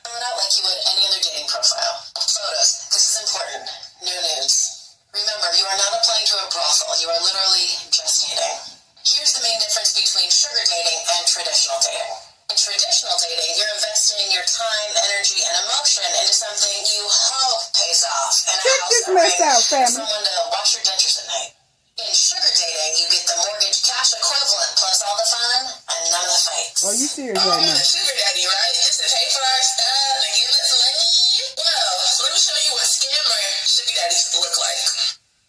Fill it out like you would any other dating profile. Photos. This is important. No nudes. Remember, you are not applying to a brothel. You are literally just dating. Here's the main difference between sugar dating and traditional dating. In traditional dating, you're investing your time, energy, and emotion into something you hope pays off. And check this mess out, family. Someone to wash your dentures at night. In sugar dating, you get the mortgage cash equivalent plus all the fun and none of the fights. Are you serious right now? The sugar daddy, right? Just to pay for our stuff and give us money. Well, let me show you what scammer sugar daddies look like.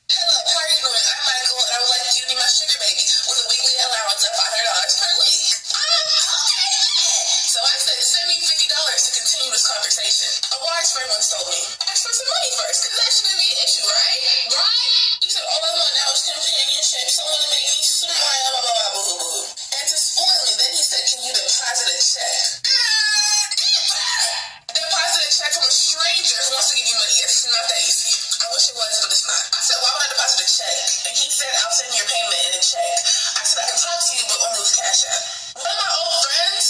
Hello, how are you doing? I'm Michael, and I would like you to be my sugar baby with a weekly allowance of $500 per week. Okay. So I said, send me $50 to continue this conversation. A wise friend once told me, ask for some money first, because that shouldn't be an issue, right? Right? He said, all I want now is companionship, someone to make me smile, blah, blah, blah, boo, boo, boo. And to spoil me, then he said, can you deposit a check? Deposit a check from a stranger who wants to give you money. It's not that easy. I wish it was, but it's not. I said, why would I deposit a check? And he said, I'll send your payment in a check. I said, I can talk to you, but only with Cash App. One of my old friends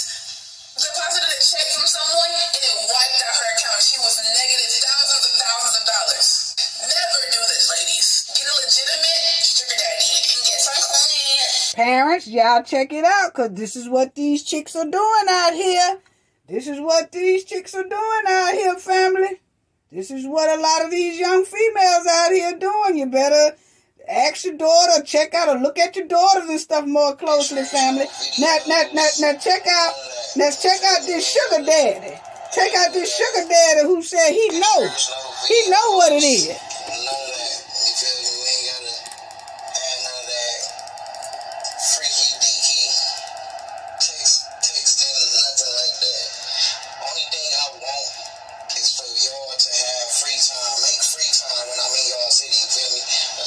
deposited a check from someone, and it wiped out her account. She was negative thousands and thousands of dollars. Never do this, ladies. Get a legitimate sugar daddy and get some coin. Parents, y'all check it out, because this is what these chicks are doing out here. This is what these chicks are doing out here, family. This is what a lot of these young females out here doing. You better ask your daughter, check out or look at your daughters and stuff more closely, family. Now check out this sugar daddy. Check out this sugar daddy who said he know what it is.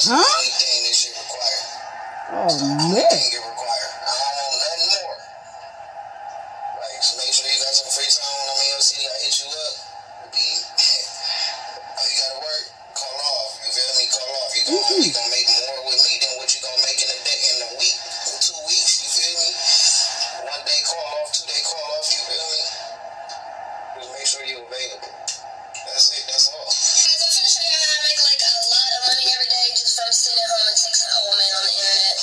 Huh? Oh, man. I don't want nothing more. Like, just make sure you got some free time when I'm in your city. I hit you up. You gotta work, call off. You feel me? Call off. You gonna make more with me than what you gonna make in a day, in a week, in 2 weeks. You feel me? 1 day call off, 2 day call off. You feel me? Just make sure you're available. That's it. That's all. Sitting at home and texting an old man on the internet.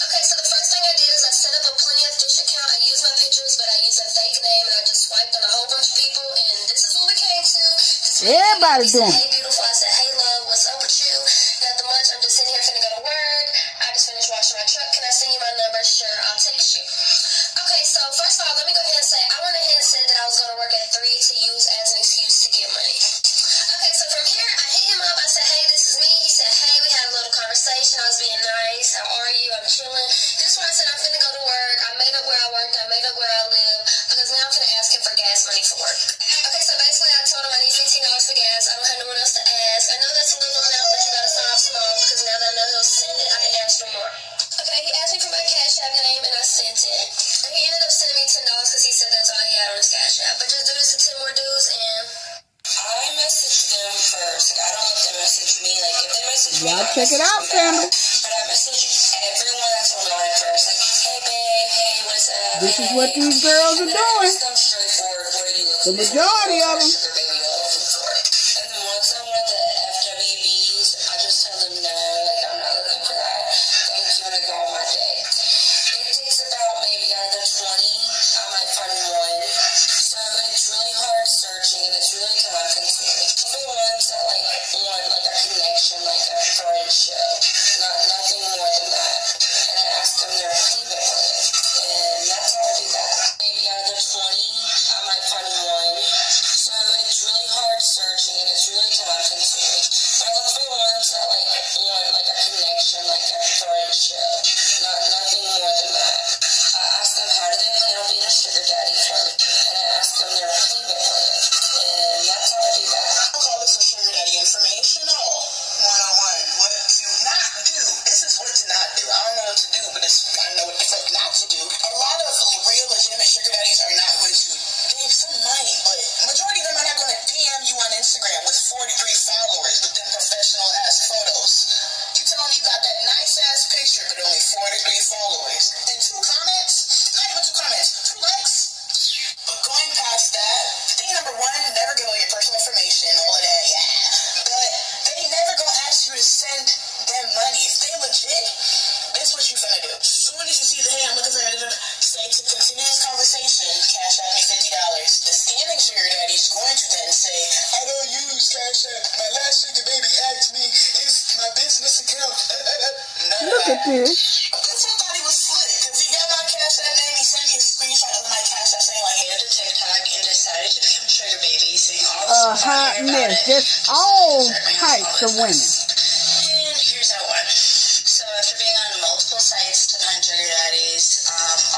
Okay, so the first thing I did is I set up a Plenty of Fish account. I use my pictures, but I use a fake name, and I just swiped on a whole bunch of people, and this is what we came to. Everybody doing. Hey, beautiful. I said, hey, love, what's up with you? Nothing much. I'm just sitting here finna go to work. I just finished washing my truck. Can I send you my number? Sure, I'll text you. Okay, so first of all, let me go ahead and say, I went ahead and said that I was going to work at 3 to use as an excuse to get money. Okay, so from here, I hit him up. I said, hey, this is me. He said, hey, we had a little conversation. I was being nice. How are you? I'm chilling. This is why I said I'm finna go to work. I made up where I worked. I made up where I live. Because now I'm finna ask him for gas money for work. Okay, so basically I told him I need $15 for gas. I don't have no one else to ask. I know that's a little amount, but you gotta start off small. Because now that I know he'll send it, I can ask for more. Okay, he asked me for my Cash App name, and I sent it. And he ended up sending me $10 because he said that's all he had on his Cash App. But just do this to 10 more dudes, and I messaged them first. Like, I don't let them message me. Like, if they message me, y'all check it out, family. But I message everyone that's on the line first. Like, hey, babe, hey, what's up? This is what these girls are doing. Straightforward. What are you looking The majority of them. sugar baby looking for? And then once I want the FWBs, I just tell them no, like, I'm not looking for that. Thank you, and I go on my day. It takes about maybe out of the 20, I might find one. So it's really hard searching, and really hard searching and it's really time consuming. But I look for ones that want a connection, like a friendship, nothing more than that. I ask them how do they plan on being a sugar daddy for me, and I ask them their payment plan, and that's how I do that. I call this a sugar daddy informational 101. What to not do. This is what to not do. I don't know what to do, but I know what the fuck not to do. A lot of real legitimate sugar daddies are not going to give some money, but majority of them are not going to DM you on Instagram with 43 followers with them professional ass photos. You tell them you got that nice ass picture, but only 43 followers and 2 comments. Not even 2 comments, 2 likes. But going past that, thing number 1, never give away your personal information, all of that, yeah. But they never gonna ask you to send them money. If they legit, this what you finna do. As soon as you see the hey, I'm looking for it, say to continue this conversation, cash out me $50. The scamming sugar daddy is going to then say, I don't use Cash App. My last sugar baby hacked me. It's my business account. Look at this. This one thought he was slick, because he got my Cash App name. He sent me a screenshot of my Cash App saying, Into TikTok and decided to become sugar babies and all A hot mess. Just all types of women. And here's how it went. So after being on multiple sites to find sugar daddies,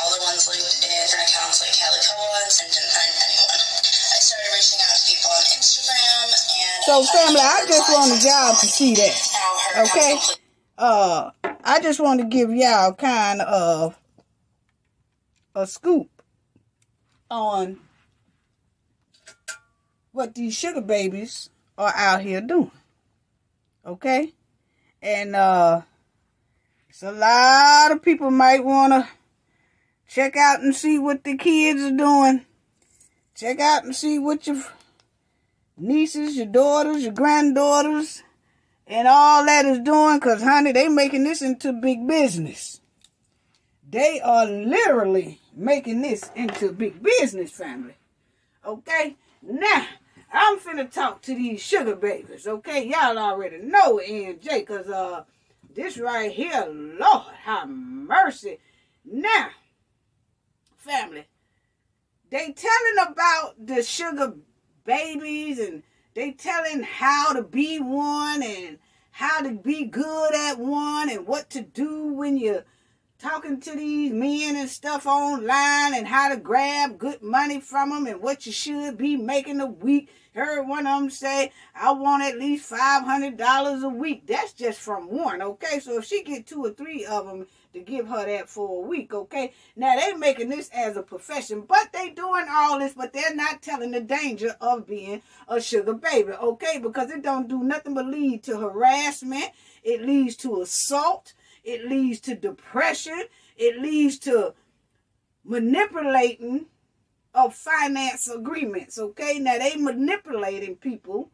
all the ones linked in different accounts like Calico ones, and didn't find anyone. I started reaching out to people on Instagram and So family, I just wanted y'all to see that. Okay? I just want to give y'all kind of a scoop on what these sugar babies are out here doing. Okay? And it's a lot of people might want to check out and see what the kids are doing. Check out and see what your nieces, your daughters, your granddaughters, and all that is doing. Because, honey, they making this into big business. They are literally making this into big business, family. Okay? Now, I'm finna talk to these sugar babies, okay? Y'all already know NJ, because this right here, Lord, have mercy. Now, family, they telling about the sugar babies, and they telling how to be one, and how to be good at one, and what to do when you're talking to these men and stuff online, and how to grab good money from them, and what you should be making a week. Heard one of them say, I want at least $500 a week. That's just from one, okay? So if she get 2 or 3 of them to give her that for a week, okay? Now, they making this as a profession, but they doing all this, but they're not telling the danger of being a sugar baby, okay? Because it don't do nothing but lead to harassment. It leads to assault. It leads to depression. It leads to manipulating of finance agreements, okay? Now, they manipulating people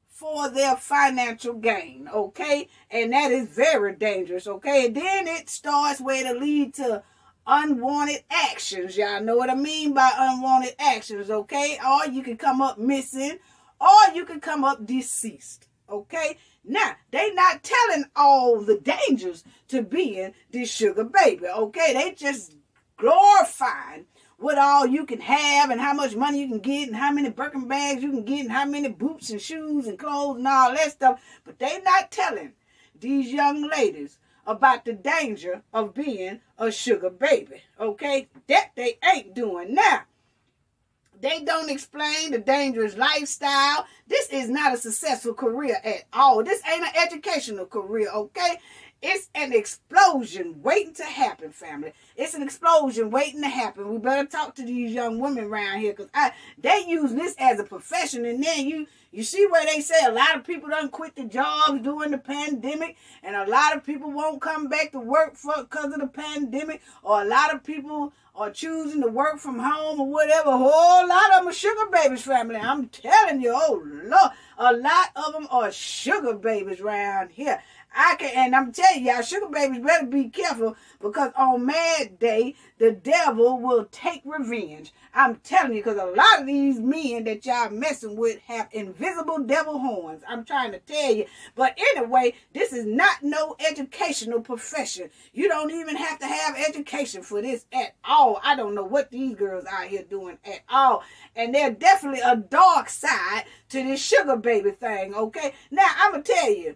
for their financial gain, okay? And that is very dangerous, okay? And then it starts where it lead to unwanted actions. Y'all know what I mean by unwanted actions, okay? Or you can come up missing, or you can come up deceased, okay? Now, they not telling all the dangers to being this sugar baby, okay? They just glorifying what all you can have, and how much money you can get, and how many Birkin bags you can get, and how many boots and shoes and clothes and all that stuff. But they not telling these young ladies about the danger of being a sugar baby, okay? That they ain't doing. Now, they don't explain the dangerous lifestyle. This is not a successful career at all. This ain't an educational career, okay? It's an explosion waiting to happen, family. It's an explosion waiting to happen. We better talk to these young women around here, because they use this as a profession. And then you see where they say a lot of people done quit the jobs during the pandemic, and a lot of people won't come back to work because of the pandemic, or a lot of people are choosing to work from home or whatever. A whole lot of them are sugar babies, family. I'm telling you, oh Lord, a lot of them are sugar babies around here. And I'm telling y'all, sugar babies better be careful, because on Mad Day, the devil will take revenge. I'm telling you, because a lot of these men that y'all messing with have invisible devil horns. I'm trying to tell you. But anyway, this is not no educational profession. You don't even have to have education for this at all. I don't know what these girls out here doing at all. And there's definitely a dark side to this sugar baby thing, okay? Now, I'm going to tell you,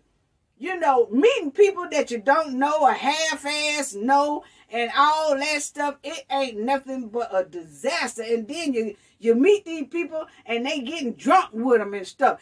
you know, meeting people that you don't know or half-ass know and all that stuff, it ain't nothing but a disaster. And then you meet these people and they getting drunk with them and stuff.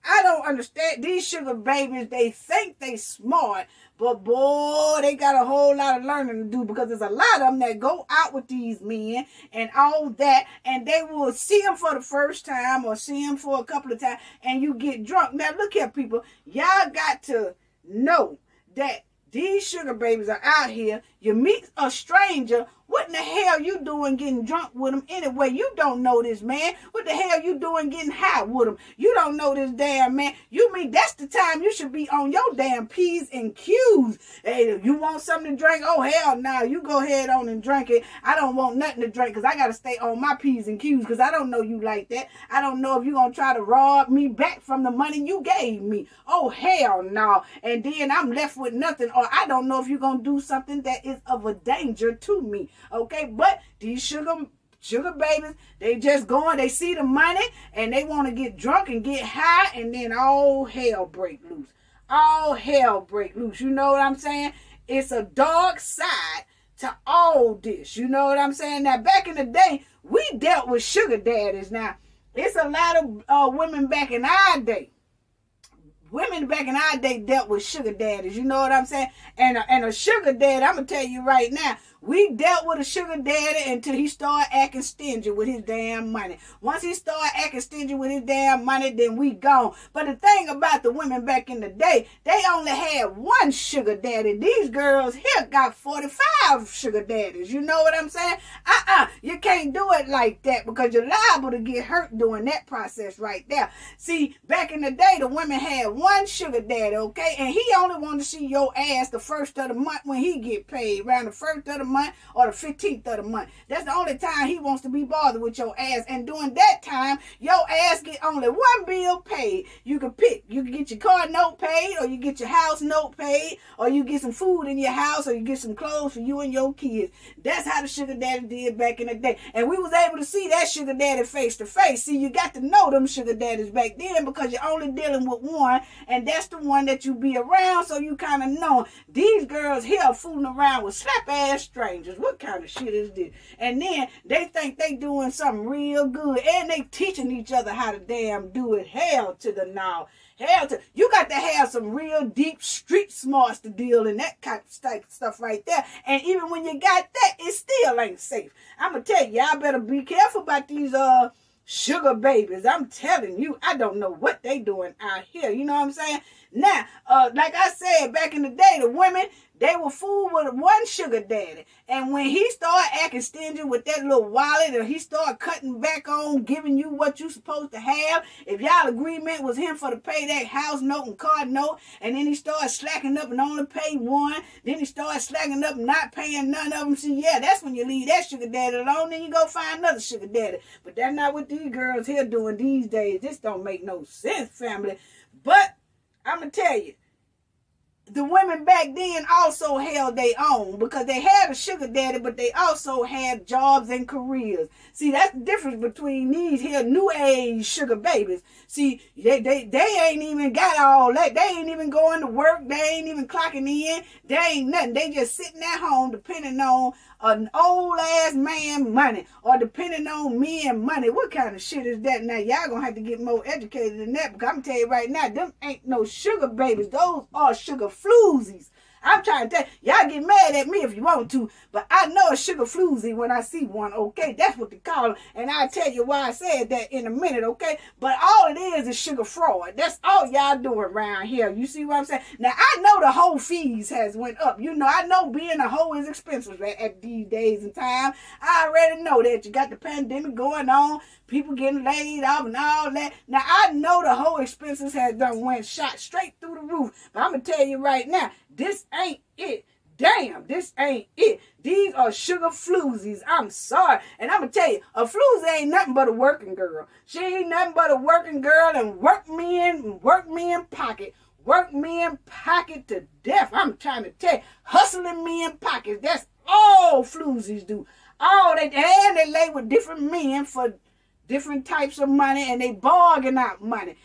I don't understand. These sugar babies, they think they smart, but boy, they got a whole lot of learning to do, because there's a lot of them that go out with these men and all that, and they will see them for the first time or see them for a couple of times, and you get drunk. Now, look here, people. Y'all got to know that these sugar babies are out here. You meet a stranger. What in the hell you doing getting drunk with him anyway? You don't know this man. What the hell you doing getting high with him? You don't know this damn man. You mean that's the time you should be on your damn P's and Q's. Hey, you want something to drink? Oh, hell no. You go ahead on and drink it. I don't want nothing to drink, because I got to stay on my P's and Q's, because I don't know you like that. I don't know if you're going to try to rob me back from the money you gave me. Oh, hell no. And then I'm left with nothing, or I don't know if you're going to do something that is of a danger to me. Okay, but these sugar babies, they just going, they see the money, and they want to get drunk and get high, and then all hell break loose. All hell break loose. You know what I'm saying? It's a dark side to all this. You know what I'm saying? Now, back in the day, we dealt with sugar daddies. Now, it's a lot of women back in our day. Women back in our day dealt with sugar daddies. You know what I'm saying? And a sugar daddy, I'm going to tell you right now, we dealt with a sugar daddy until he started acting stingy with his damn money. Once he started acting stingy with his damn money, then we gone. But the thing about the women back in the day, they only had one sugar daddy. These girls here got 45 sugar daddies. You know what I'm saying? You can't do it like that, because you're liable to get hurt doing that process right there. See, back in the day, the women had one sugar daddy, okay? And he only wanted to see your ass the first of the month when he get paid, around the first of the month or the 15th of the month. That's the only time he wants to be bothered with your ass. And during that time, your ass get only one bill paid. You can pick. You can get your car note paid, or you get your house note paid, or you get some food in your house, or you get some clothes for you and your kids. That's how the sugar daddy did back in the day. And we was able to see that sugar daddy face to face. See, you got to know them sugar daddies back then, because you're only dealing with one, and that's the one that you be around, so you kind of know. These girls here fooling around with slap ass strangers. What kind of shit is this? And then they think they doing something real good, and they teaching each other how to damn do it. Hell to the no. Hell to, you got to have some real deep street smarts to deal in that kind of stuff right there. And even when you got that, it still ain't safe. I'm going to tell you, y'all better be careful about these sugar babies. I'm telling you, I don't know what they doing out here. You know what I'm saying? Now, like I said, back in the day, the women, they were fooled with one sugar daddy. And when he started acting stingy with that little wallet, or he started cutting back on giving you what you supposed to have, if y'all agreement was him for to pay that house note and car note, and then he started slacking up and only pay one, then he started slacking up and not paying none of them, see, yeah, that's when you leave that sugar daddy alone, then you go find another sugar daddy. But that's not what these girls here doing these days. This don't make no sense, family. But I'm going to tell you, the women back then also held their own, because they had a sugar daddy, but they also had jobs and careers. See, that's the difference between these here new age sugar babies. See, they ain't even got all that. They ain't even going to work. They ain't even clocking in. They ain't nothing. They just sitting at home depending on an old ass man money, or depending on men money. What kind of shit is that? Now, y'all gonna have to get more educated than that, because I'm telling you right now, them ain't no sugar babies. Those are sugar floozies. I'm trying to tell you, y'all get mad at me if you want to, but I know a sugar floozy when I see one, okay? That's what they call them, and I'll tell you why I said that in a minute, okay? But all it is is sugar fraud. That's all y'all doing around here. You see what I'm saying? Now, I know the whole fees has went up. You know, I know being a hoe is expensive at these days and time. I already know that. You got the pandemic going on, people getting laid off and all that. Now, I know the whole expenses has done went shot straight through the roof. But I'm going to tell you right now, this ain't it. Damn, this ain't it. These are sugar floozies. I'm sorry. And I'm going to tell you, a floozy ain't nothing but a working girl. She ain't nothing but a working girl and work me in pocket. Work me in pocket to death. I'm trying to tell you, hustling me in pockets. That's all floozies do. And they lay with different men for different types of money, and they bargain out money.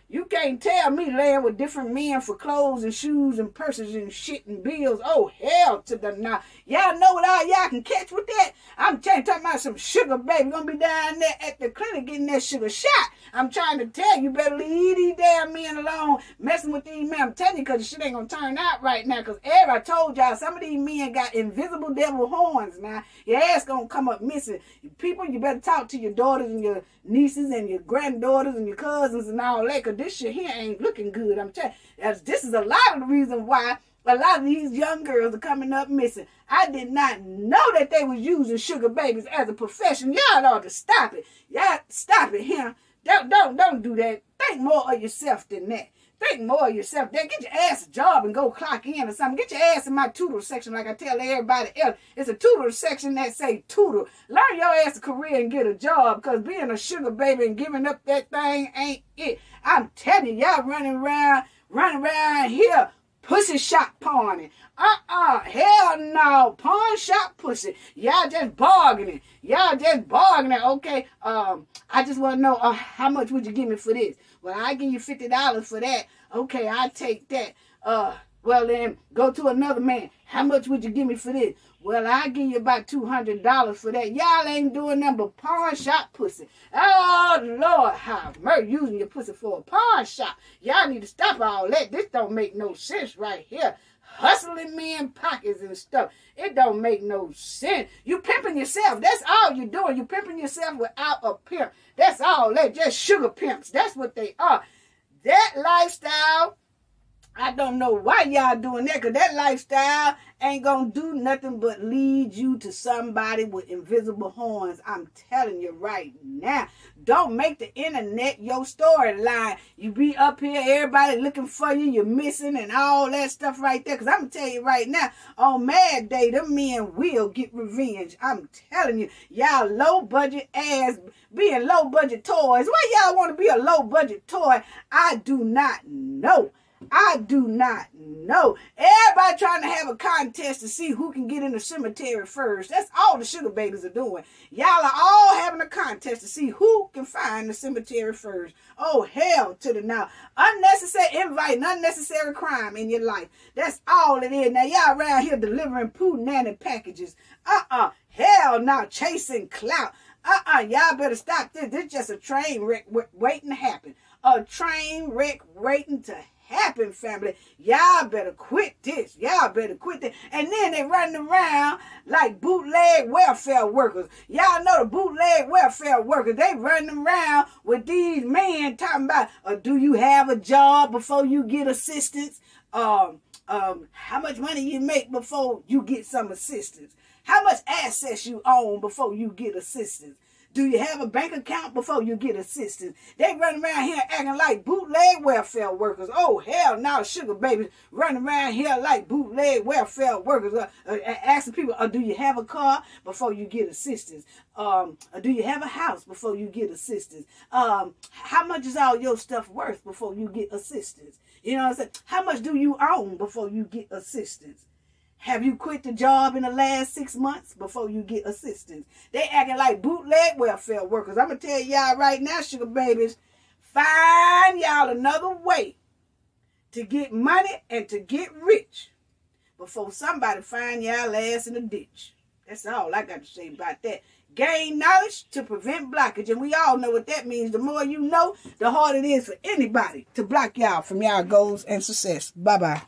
You can't tell me laying with different men for clothes and shoes and purses and shit and bills. Oh, hell to the no. Y'all know what all y'all can catch with that? I'm talking about some sugar baby. Gonna be down there at the clinic getting that sugar shot. I'm trying to tell you, better leave these damn men alone messing with these men. I'm telling you, because the shit ain't gonna turn out right now. Because I told y'all, some of these men got invisible devil horns now. Your ass gonna come up missing. People, you better talk to your daughters and your nieces and your granddaughters and your cousins and all that, because this shit here ain't looking good. I'm telling you, this is a lot of the reason why a lot of these young girls are coming up missing. I did not know that they was using sugar babies as a profession. Y'all ought to stop it. Y'all stop it here. Don't do that. Think more of yourself than that. Think more of yourself. Get your ass a job and go clock in or something. Get your ass in my tutor section like I tell everybody else. It's a tutor section that say tutor. Learn your ass a career and get a job, because being a sugar baby and giving up that thing ain't it. I'm telling you, y'all running around here pussy shop pawning. Hell no. Pawn shop pussy. Y'all just bargaining. Okay, I just want to know, how much would you give me for this? Well, I give you $50 for that. Okay, I take that. Well then, go to another man. How much would you give me for this? Well, I give you about $200 for that. Y'all ain't doing nothing but pawn shop pussy. Oh, Lord, have mercy, using your pussy for a pawn shop. Y'all need to stop all that. This don't make no sense right here. Hustling me in pockets and stuff. It don't make no sense. You pimping yourself. That's all you're doing. You pimping yourself without a pimp. That's all that. Just sugar pimps. That's what they are. That lifestyle, I don't know why y'all doing that, because that lifestyle ain't going to do nothing but lead you to somebody with invisible horns. I'm telling you right now. Don't make the internet your storyline. You be up here, everybody looking for you, you're missing and all that stuff right there. Because I'm going to tell you right now, on Mad Day, them men will get revenge. I'm telling you, y'all low budget ass being low budget toys. Why y'all want to be a low budget toy? I do not know. Everybody trying to have a contest to see who can get in the cemetery first. That's all the sugar babies are doing. Y'all are all having a contest to see who can find the cemetery first. Oh, hell to the now. Unnecessary crime in your life. That's all it is. Now, y'all around here delivering poo nanny packages. Hell no. Chasing clout. Y'all better stop this. This is just a train wreck waiting to happen. A train wreck waiting to happen, family. Y'all better quit this. And then they running around like bootleg welfare workers. Y'all know the bootleg welfare workers. They running around with these men talking about, do you have a job before you get assistance? How much money you make before you get some assistance? How much assets you own before you get assistance? Do you have a bank account before you get assistance? They run around here acting like bootleg welfare workers. Oh, hell no, sugar babies running around here like bootleg welfare workers. Asking people, do you have a car before you get assistance? Do you have a house before you get assistance? How much is all your stuff worth before you get assistance? You know what I'm saying? How much do you own before you get assistance? Have you quit the job in the last 6 months before you get assistance? They acting like bootleg welfare workers. I'm going to tell y'all right now, sugar babies, find y'all another way to get money and to get rich before somebody find y'all ass in a ditch. That's all I got to say about that. Gain knowledge to prevent blockage. And we all know what that means. The more you know, the harder it is for anybody to block y'all from y'all goals and success. Bye-bye.